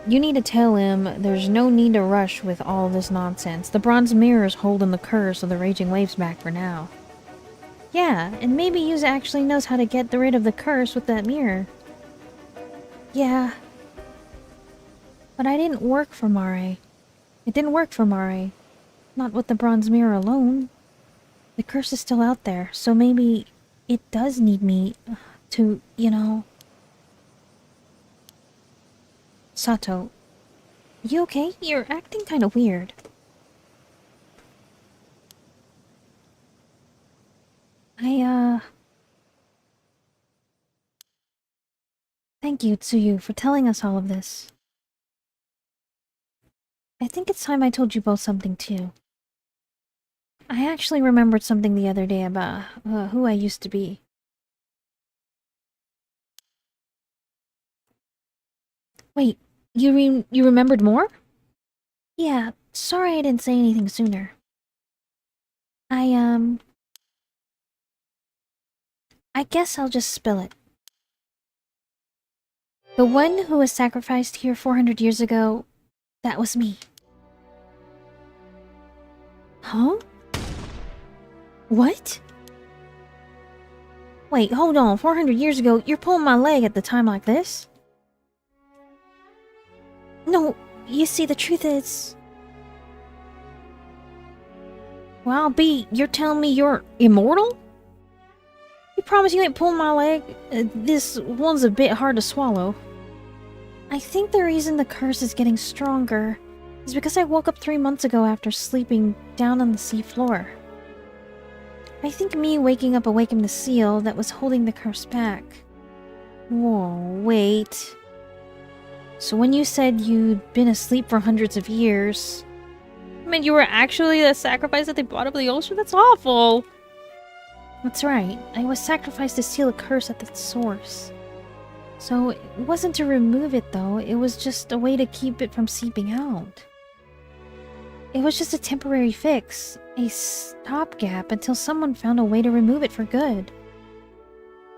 You need to tell him there's no need to rush with all this nonsense. The bronze mirror is holding the curse of the raging waves back for now. Yeah, and maybe Yuza actually knows how to get rid of the curse with that mirror. Yeah. But I didn't work for Mare. It didn't work for Mare. Not with the bronze mirror alone. The curse is still out there, so maybe it does need me to, you know... Sato, you okay? You're acting kind of weird. Thank you, Tsuyu, for telling us all of this. I think it's time I told you both something, too. I actually remembered something the other day about who I used to be. Wait, you remembered more? Yeah, sorry I didn't say anything sooner. I guess I'll just spill it. The one who was sacrificed here 400 years ago, that was me. Huh? What? Wait, hold on. 400 years ago, you're pulling my leg at the time like this? No, you see, the truth is... Well, B, you're telling me you're immortal? You promise you ain't pulling my leg? This one's a bit hard to swallow. I think the reason the curse is getting stronger is because I woke up 3 months ago after sleeping down on the sea floor. I think me waking up awakened the seal that was holding the curse back. Whoa, wait. So when you said you'd been asleep for hundreds of years... I mean, you were actually the sacrifice at the bottom of the ocean? That's awful! That's right. I was sacrificed to seal a curse at its source. So it wasn't to remove it, though. It was just a way to keep it from seeping out. It was just a temporary fix. A stopgap until someone found a way to remove it for good.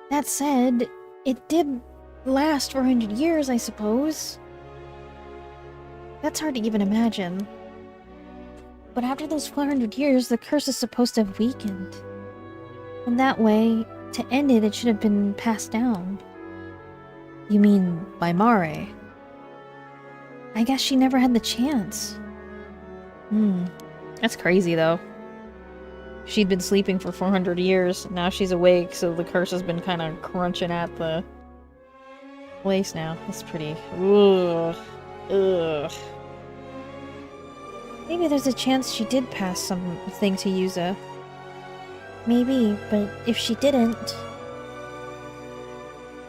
That said, it did last for 100 years, I suppose. That's hard to even imagine. But after those 400 years, the curse is supposed to have weakened. And that way, to end it, it should have been passed down. You mean by Mare? I guess she never had the chance. That's crazy, though. She'd been sleeping for 400 years, now she's awake, so the curse has been kind of crunching at the place now. That's pretty... Ugh. Ugh. Maybe there's a chance she did pass something to Yuza. Maybe, but if she didn't...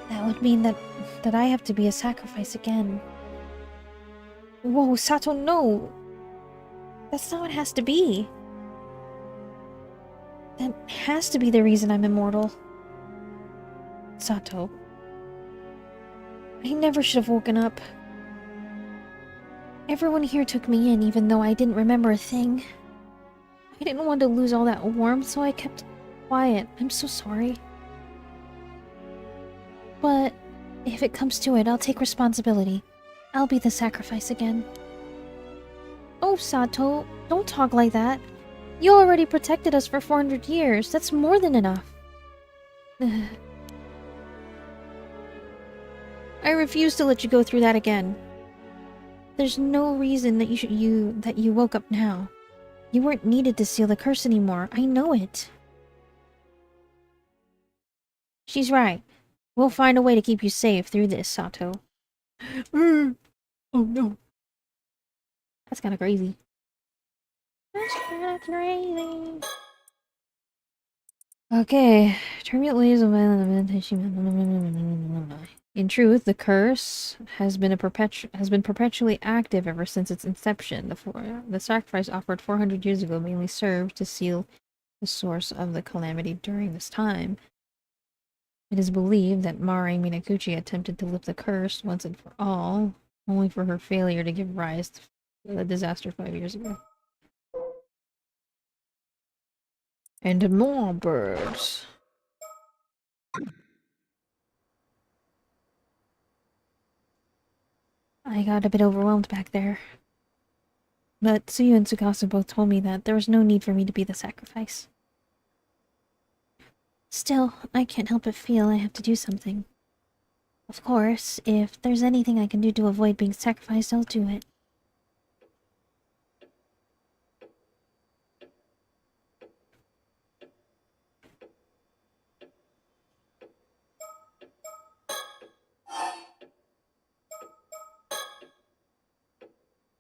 that would mean that I have to be a sacrifice again. Whoa, Sato, no! That's not what it has to be. That has to be the reason I'm immortal. Sato. I never should have woken up. Everyone here took me in even though I didn't remember a thing. I didn't want to lose all that warmth, so I kept quiet. I'm so sorry. But if it comes to it, I'll take responsibility. I'll be the sacrifice again. Oh, Sato, don't talk like that. You already protected us for 400 years. That's more than enough. I refuse to let you go through that again. There's no reason that you woke up now. You weren't needed to seal the curse anymore. I know it. She's right. We'll find a way to keep you safe through this, Sato. Oh no. That's kind of crazy. That's kind of crazy. Okay. Turbulent waves of in truth, the curse has been perpetually active ever since its inception. The sacrifice offered 400 years ago mainly served to seal the source of the calamity during this time. It is believed that Mari Minakuchi attempted to lift the curse once and for all, only for her failure to give rise to the disaster 5 years ago. And more birds. I got a bit overwhelmed back there. But Tsuyu and Tsukasa both told me that there was no need for me to be the sacrifice. Still, I can't help but feel I have to do something. Of course, if there's anything I can do to avoid being sacrificed, I'll do it.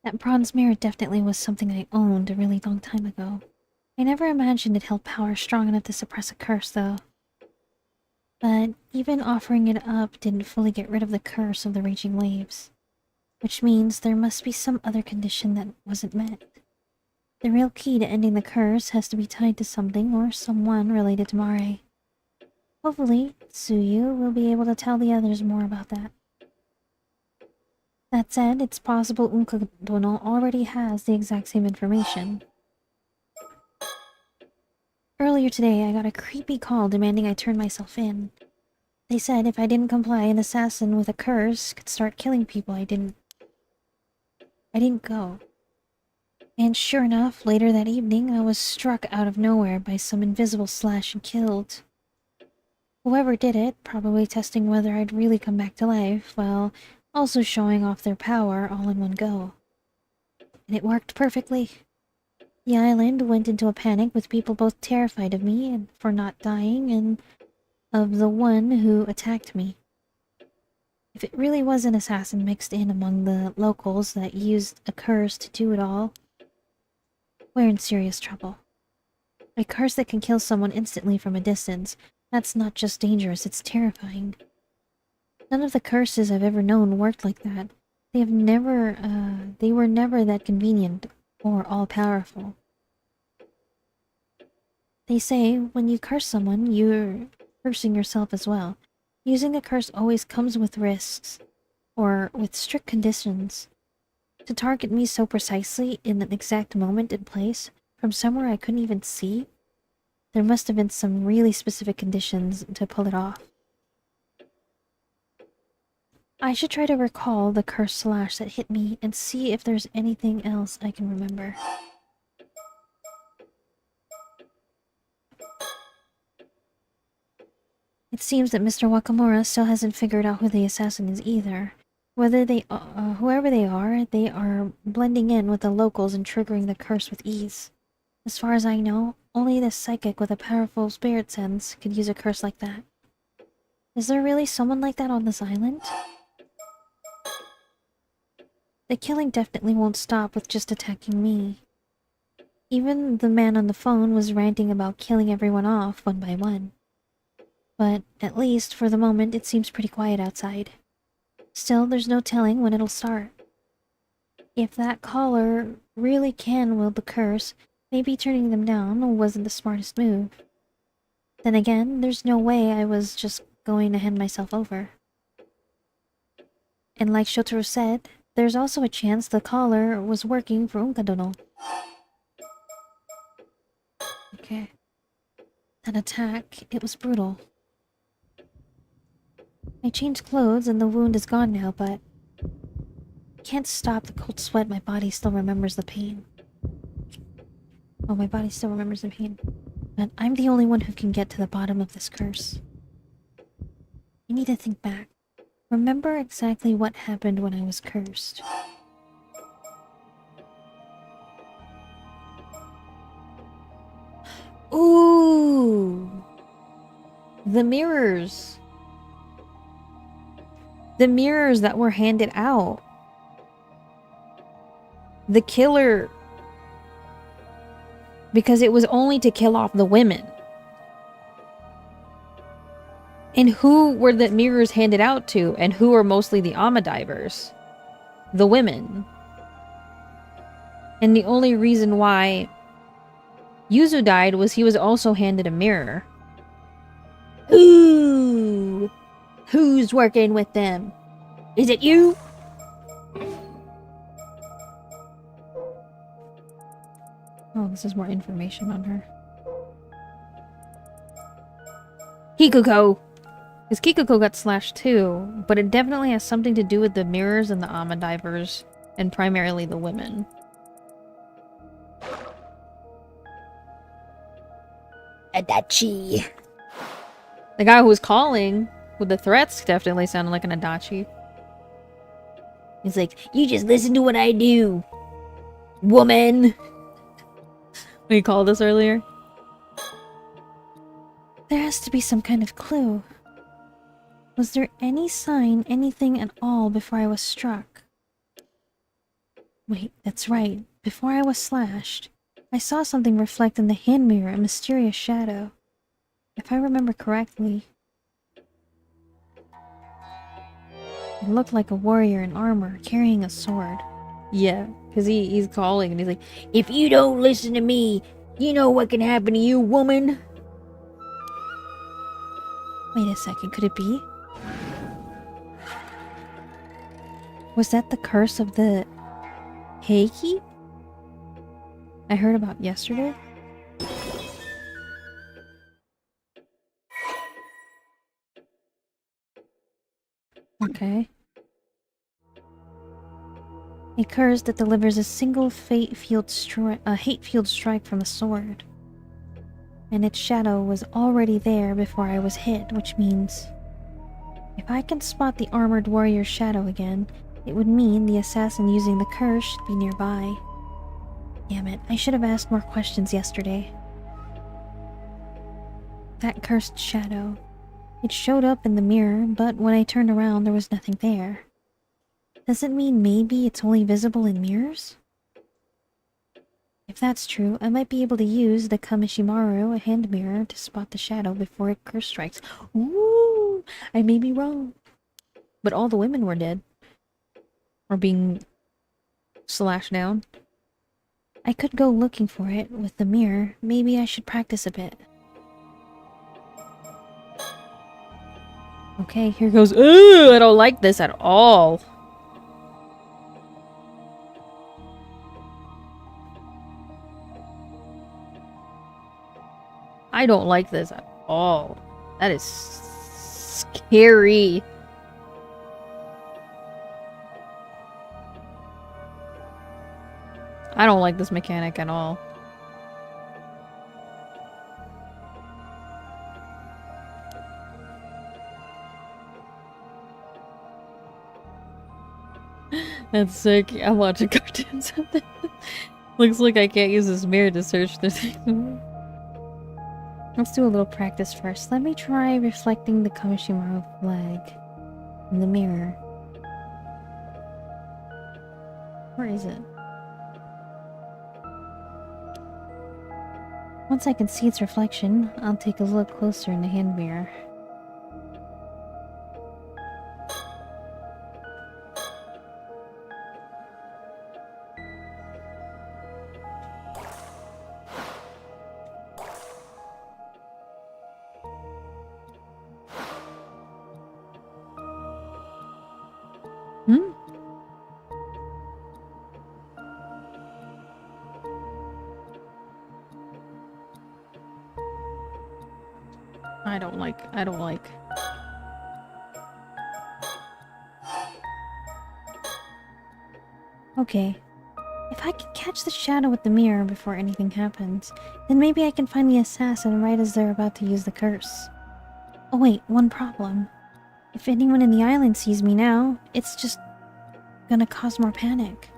That bronze mirror definitely was something I owned a really long time ago. I never imagined it held power strong enough to suppress a curse, though. But even offering it up didn't fully get rid of the curse of the raging waves. Which means there must be some other condition that wasn't met. The real key to ending the curse has to be tied to something or someone related to Mare. Hopefully, Tsuyu will be able to tell the others more about that. That said, it's possible Unkadono already has the exact same information. Earlier today, I got a creepy call demanding I turn myself in. They said if I didn't comply, an assassin with a curse could start killing people. I didn't go. And sure enough, later that evening, I was struck out of nowhere by some invisible slash and killed. Whoever did it, probably testing whether I'd really come back to life, while also showing off their power all in one go. And it worked perfectly. The island went into a panic with people both terrified of me and for not dying and of the one who attacked me. If it really was an assassin mixed in among the locals that used a curse to do it all, we're in serious trouble. A curse that can kill someone instantly from a distance, that's not just dangerous, it's terrifying. None of the curses I've ever known worked like that. They were never that convenient or all-powerful. They say when you curse someone, you're cursing yourself as well. Using a curse always comes with risks, or with strict conditions. To target me so precisely in an exact moment and place, from somewhere I couldn't even see, there must have been some really specific conditions to pull it off. I should try to recall the curse slash that hit me and see if there's anything else I can remember. It seems that Mr. Wakamura still hasn't figured out who the assassin is either. Whoever they are blending in with the locals and triggering the curse with ease. As far as I know, only the psychic with a powerful spirit sense could use a curse like that. Is there really someone like that on this island? The killing definitely won't stop with just attacking me. Even the man on the phone was ranting about killing everyone off one by one. But at least, for the moment, it seems pretty quiet outside. Still, there's no telling when it'll start. If that caller really can wield the curse, maybe turning them down wasn't the smartest move. Then again, there's no way I was just going to hand myself over. And like Shotaro said, there's also a chance the caller was working for Unkadono. Okay. That attack, it was brutal. I changed clothes and the wound is gone now, but I can't stop the cold sweat. My body still remembers the pain. Oh, my body still remembers the pain. But I'm the only one who can get to the bottom of this curse. I need to think back. Remember exactly what happened when I was cursed. Ooh! The mirrors! The mirrors that were handed out. The killer... Because it was only to kill off the women. And who were the mirrors handed out to? And who are mostly the Amadivers? The women. And the only reason why Yuzu died was he was also handed a mirror. Ooh! Who's working with them? Is it you? Oh, this is more information on her. Kikuko! Because Kikuko got slashed too, but it definitely has something to do with the mirrors and the Ama divers, and primarily the women. Adachi. The guy who was calling with the threats definitely sounded like an Adachi. He's like, you just listen to what I do, woman. When he called us earlier. There has to be some kind of clue. Was there any sign, anything at all before I was struck? Wait, that's right. Before I was slashed, I saw something reflect in the hand mirror, a mysterious shadow. If I remember correctly, it looked like a warrior in armor, carrying a sword. Yeah, because he's calling and he's like, if you don't listen to me, you know what can happen to you, woman? Wait a second, could it be? Was that the curse of the Heiki I heard about yesterday? Okay. A curse that delivers a single hate-fueled strike from the sword. And its shadow was already there before I was hit, which means if I can spot the armored warrior's shadow again, it would mean the assassin using the curse should be nearby. Damn it, I should have asked more questions yesterday. That cursed shadow. It showed up in the mirror, but when I turned around there was nothing there. Does it mean maybe it's only visible in mirrors? If that's true, I might be able to use the Kamishimaru, a hand mirror, to spot the shadow before it curse strikes. Ooh! I may be wrong. But all the women were dead. Or being slashed down. I could go looking for it with the mirror. Maybe I should practice a bit. Okay, here goes. Ooh, I don't like this at all. I don't like this at all. That is scary. I don't like this mechanic at all. That's sick. I'm watching cartoons of that. Looks like I can't use this mirror to search the thing. Let's do a little practice first. Let me try reflecting the Kamishimaru flag in the mirror. Where is it? Once I can see its reflection, I'll take a look closer in the hand mirror. Hmm? I don't like. Okay. If I can catch the shadow with the mirror before anything happens, then maybe I can find the assassin right as they're about to use the curse. Oh wait, one problem. If anyone in the island sees me now, it's just gonna cause more panic.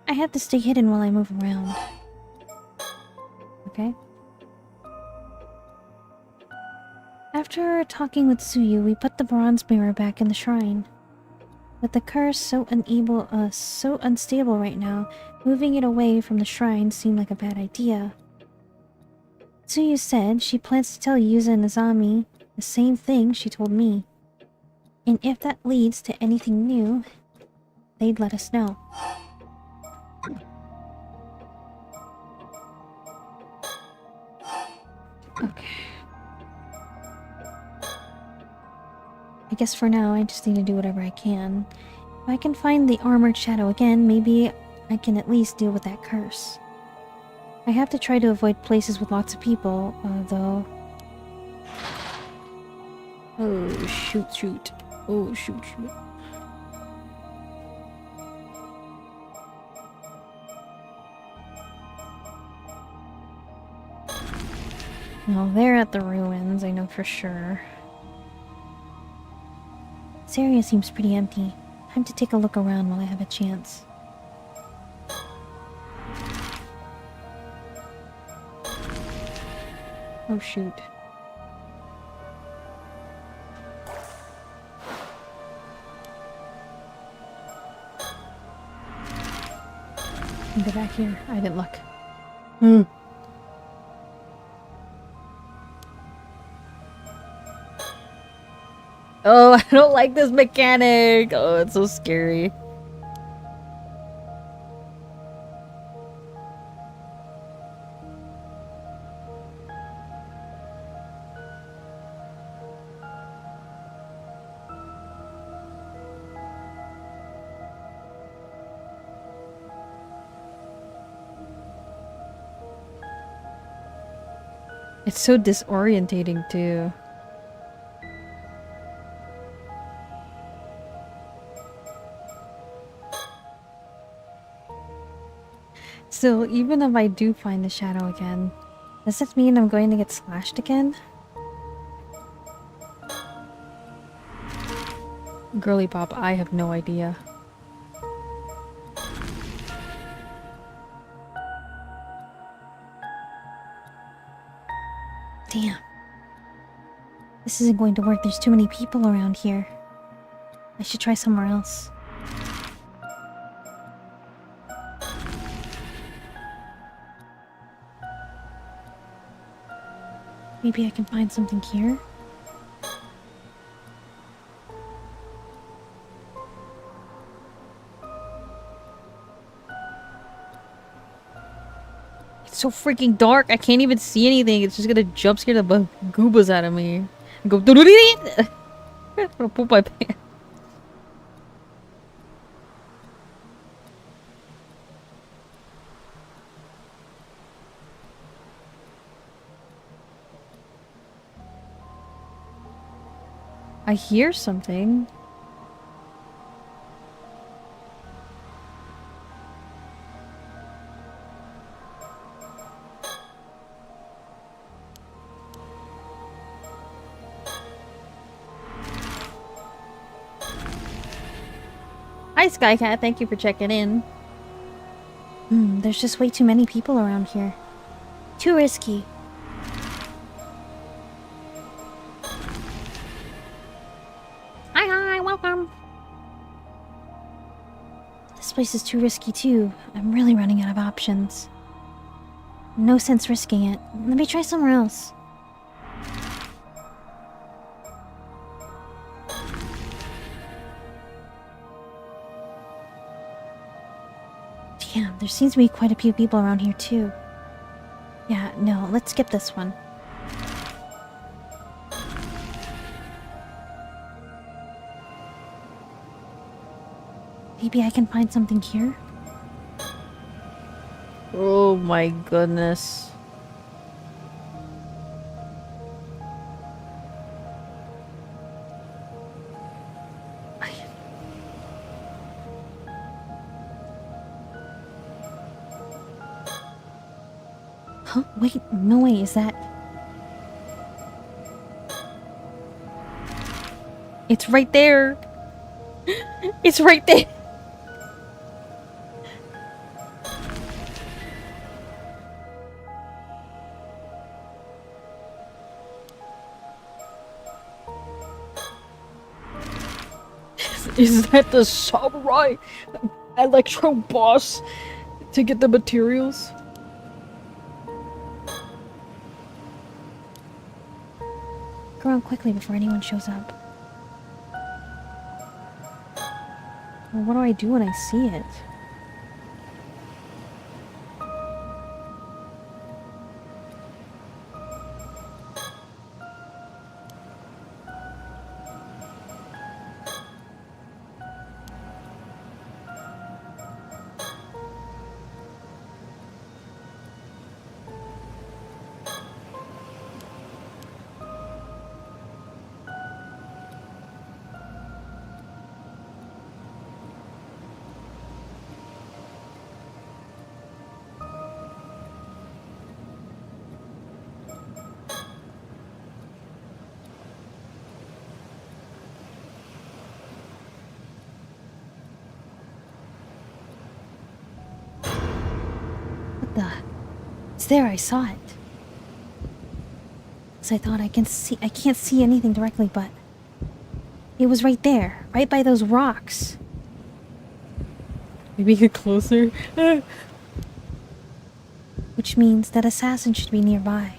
I have to stay hidden while I move around. Okay? After talking with Tsuyu, we put the bronze mirror back in the shrine. With the curse so unstable right now, moving it away from the shrine seemed like a bad idea. Tsuyu said she plans to tell Yuza and Azami the same thing she told me. And if that leads to anything new, they'd let us know. Okay. I guess for now, I just need to do whatever I can. If I can find the armored shadow again, maybe I can at least deal with that curse. I have to try to avoid places with lots of people, though. Oh, shoot, shoot. Oh, shoot, shoot. Well, they're at the ruins, I know for sure. This area seems pretty empty. Time to take a look around while I have a chance. Oh, shoot. Go back here. I didn't look. Oh, I don't like this mechanic. Oh, it's so scary. It's so disorientating too. Still, even if I do find the shadow again, does this mean I'm going to get slashed again? Girly pop, I have no idea. Damn. This isn't going to work. There's too many people around here. I should try somewhere else. Maybe I can find something here? It's so freaking dark. I can't even see anything. It's just gonna jump scare the goobas out of me. And go. I'm gonna poop my pants. I hear something. Hi, Skycat. Thank you for checking in. There's just way too many people around here. Too risky. Hi, welcome. This place is too risky too. I'm really running out of options. No sense risking it. Let me try somewhere else. Damn, there seems to be quite a few people around here too. Yeah, no, let's skip this one. Maybe I can find something here? Oh my goodness. Huh? Wait, no way, is that... It's right there. It's right there. Is that the samurai electro boss to get the materials? Go around quickly before anyone shows up. Well, what do I do when I see it? there, I saw it. So I thought I can't see anything directly, but it was right there, right by those rocks. Maybe get closer. Which means that assassin should be nearby.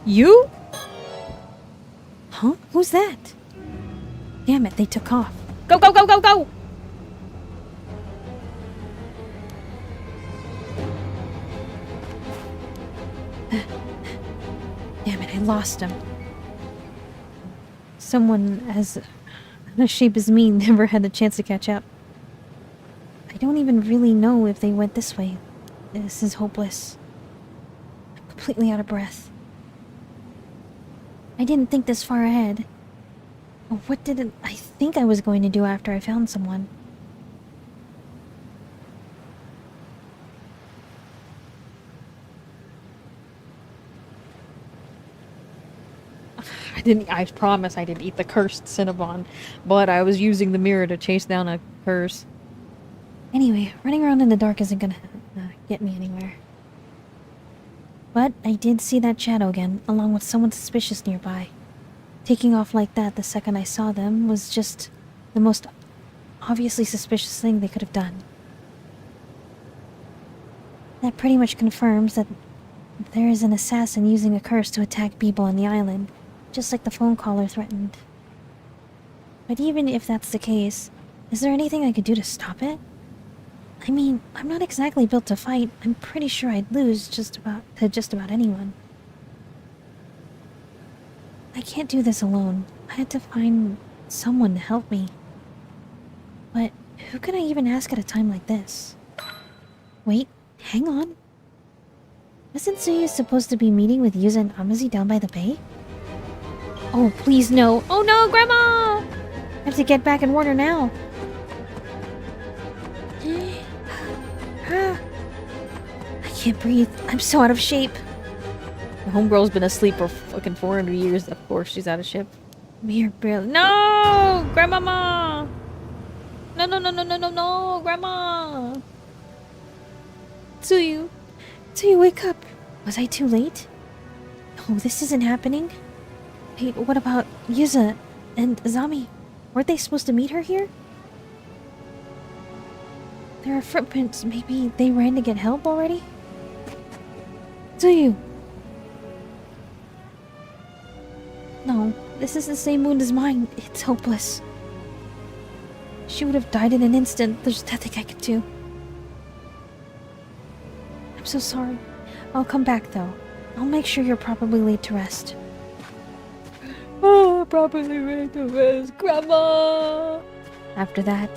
You? Huh? Who's that? Damn it, they took off. Go, go, go, go, go! Damn it, I lost him. Someone as a shape as me never had the chance to catch up. I don't even really know if they went this way. This is hopeless. I'm completely out of breath. I didn't think this far ahead. What did I think I was going to do after I found someone? I promise I didn't eat the cursed Cinnabon, but I was using the mirror to chase down a curse. Anyway, running around in the dark isn't gonna get me anywhere. But I did see that shadow again, along with someone suspicious nearby. Taking off like that the second I saw them was just the most obviously suspicious thing they could have done. That pretty much confirms that there is an assassin using a curse to attack people on the island, just like the phone caller threatened. But even if that's the case, is there anything I could do to stop it? I mean, I'm not exactly built to fight. I'm pretty sure I'd lose to just about anyone. I can't do this alone. I had to find someone to help me. But who can I even ask at a time like this? Wait, hang on. Wasn't Suyu supposed to be meeting with Yuza and Amazi down by the bay? Oh, please no. Oh no, Grandma! I have to get back and warn her now. I can't breathe. I'm so out of shape. My homegirl's been asleep for fucking 400 years. Of course she's out of ship. Mere barely. No! Grandmama! No, no, no, no, no, no, no! Grandma! Tsuyu, wake up. Was I too late? No, this isn't happening. Hey, what about Yuza and Azami? Weren't they supposed to meet her here? There are footprints. Maybe they ran to get help already? Tsuyu! No, this is the same wound as mine. It's hopeless. She would have died in an instant. There's nothing I could do. I'm so sorry. I'll come back, though. I'll make sure you're properly laid to rest. Oh, properly laid to rest, Grandma! After that,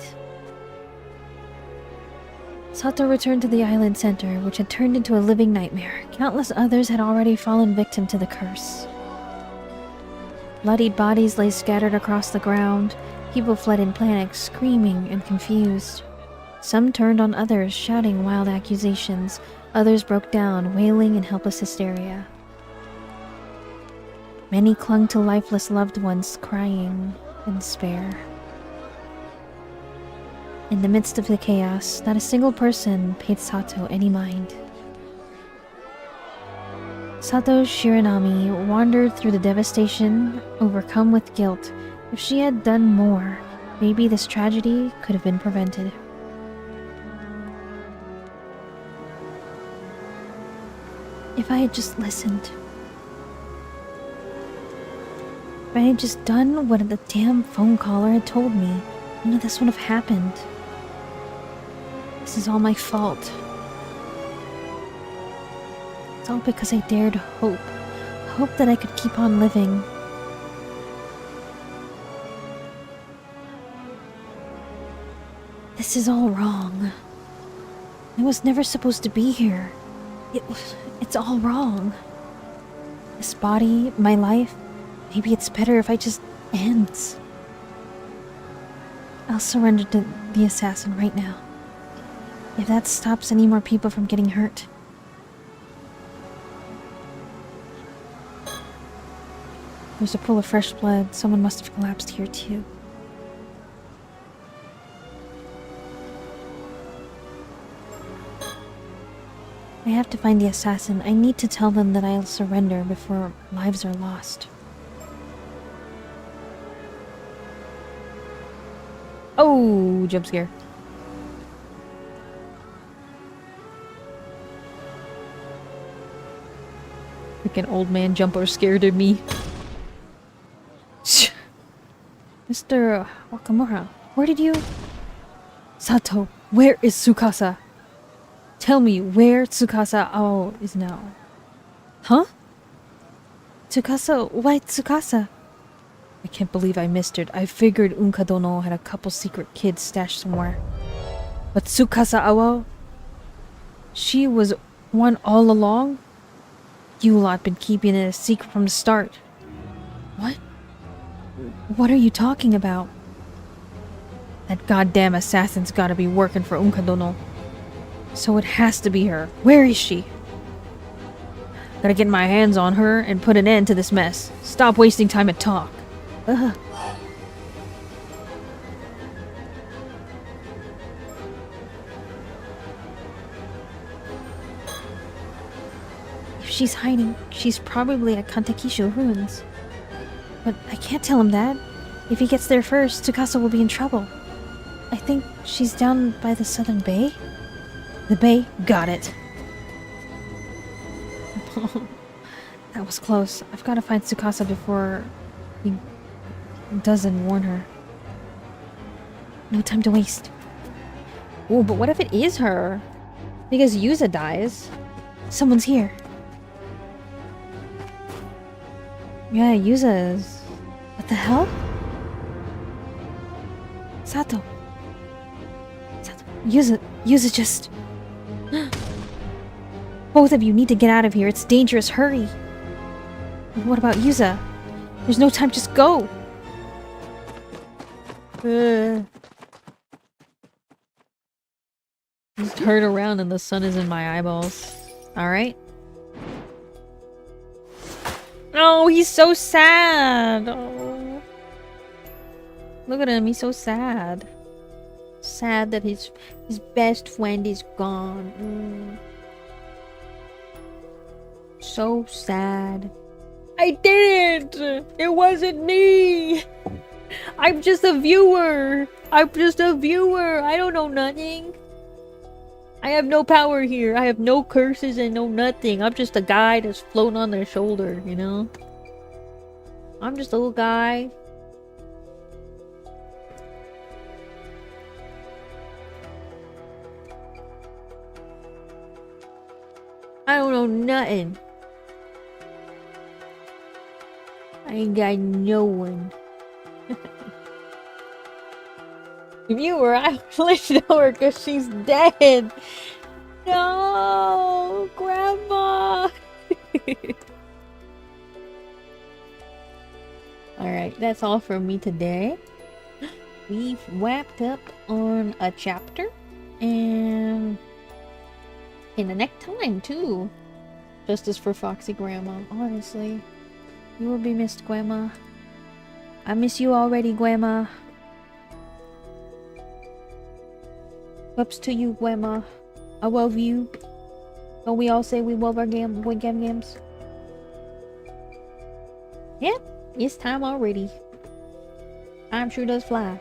Sato returned to the island center, which had turned into a living nightmare. Countless others had already fallen victim to the curse. Bloodied bodies lay scattered across the ground. People fled in panic, screaming and confused. Some turned on others, shouting wild accusations. Others broke down, wailing in helpless hysteria. Many clung to lifeless loved ones, crying in despair. In the midst of the chaos, not a single person paid Sato any mind. Sato Shiranami wandered through the devastation, overcome with guilt. If she had done more, maybe this tragedy could have been prevented. If I had just listened. If I had just done what the damn phone caller had told me, none of this would have happened. This is all my fault. It's all because I dared hope. Hope that I could keep on living. This is all wrong. I was never supposed to be here. It's all wrong. This body, my life, maybe it's better if I just ends. I'll surrender to the assassin right now. If that stops any more people from getting hurt. There's a pool of fresh blood. Someone must have collapsed here too. I have to find the assassin. I need to tell them that I'll surrender before lives are lost. Oh, jump scare. Freaking old man jumper scared of me. Mr. Wakamura, where did you... Sato, where is Tsukasa? Tell me where Tsukasa Ao is now. Huh? Tsukasa? Why Tsukasa? I can't believe I missed it. I figured Unkadono had a couple secret kids stashed somewhere. But Tsukasa Ao? She was one all along? You lot been keeping it a secret from the start. What? What are you talking about? That goddamn assassin's gotta be working for Unkadono. So it has to be her. Where is she? Gotta get my hands on her and put an end to this mess. Stop wasting time and talk. Ugh. If she's hiding, she's probably at Kantakisho ruins. But I can't tell him that. If he gets there first, Tsukasa will be in trouble. I think she's down by the southern bay? The bay? Got it. That was close. I've got to find Tsukasa before he doesn't warn her. No time to waste. Oh, but what if it is her? Because Yuza dies. Someone's here. Yeah, Yuza is... What the hell? Sato. Yuza just... Both of you need to get out of here. It's dangerous. Hurry. What about Yuza? There's no time. Just go. Just turn around and the sun is in my eyeballs. Alright. Oh, he's so sad. Oh. Look at him. He's so sad. Sad that his best friend is gone. So sad. I didn't! It wasn't me! I'm just a viewer! I'm just a viewer! I don't know nothing! I have no power here. I have no curses and no nothing. I'm just a guy that's floating on their shoulder, you know? I'm just a little guy. I don't know nothing. I ain't got no one. Viewer, I flipped over because she's dead. No, Grandma. Alright, that's all from me today. We've wrapped up on a chapter. And in the next time, too. Justice for Foxy Grandma. Honestly. You will be missed, Grandma. I miss you already, Grandma. Ups to you, Grandma. I love you. Don't we all say we love our games? Yep, it's time already. Time sure does fly.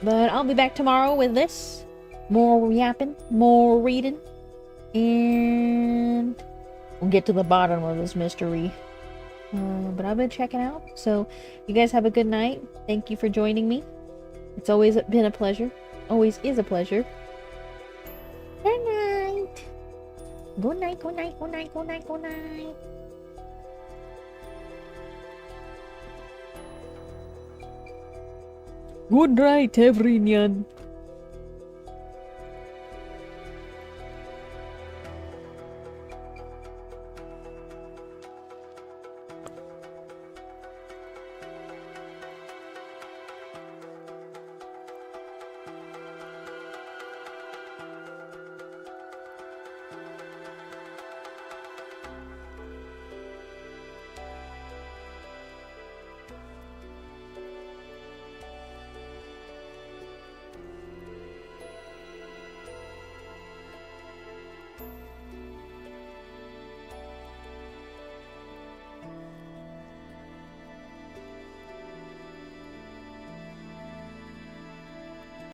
But I'll be back tomorrow with this. More yapping, more reading. And we'll get to the bottom of this mystery. But I've been checking out. So you guys have a good night. Thank you for joining me. It's always been a pleasure. Always is a pleasure. Good night. Good night, good night, good night, good night, good night. Good night, everyone.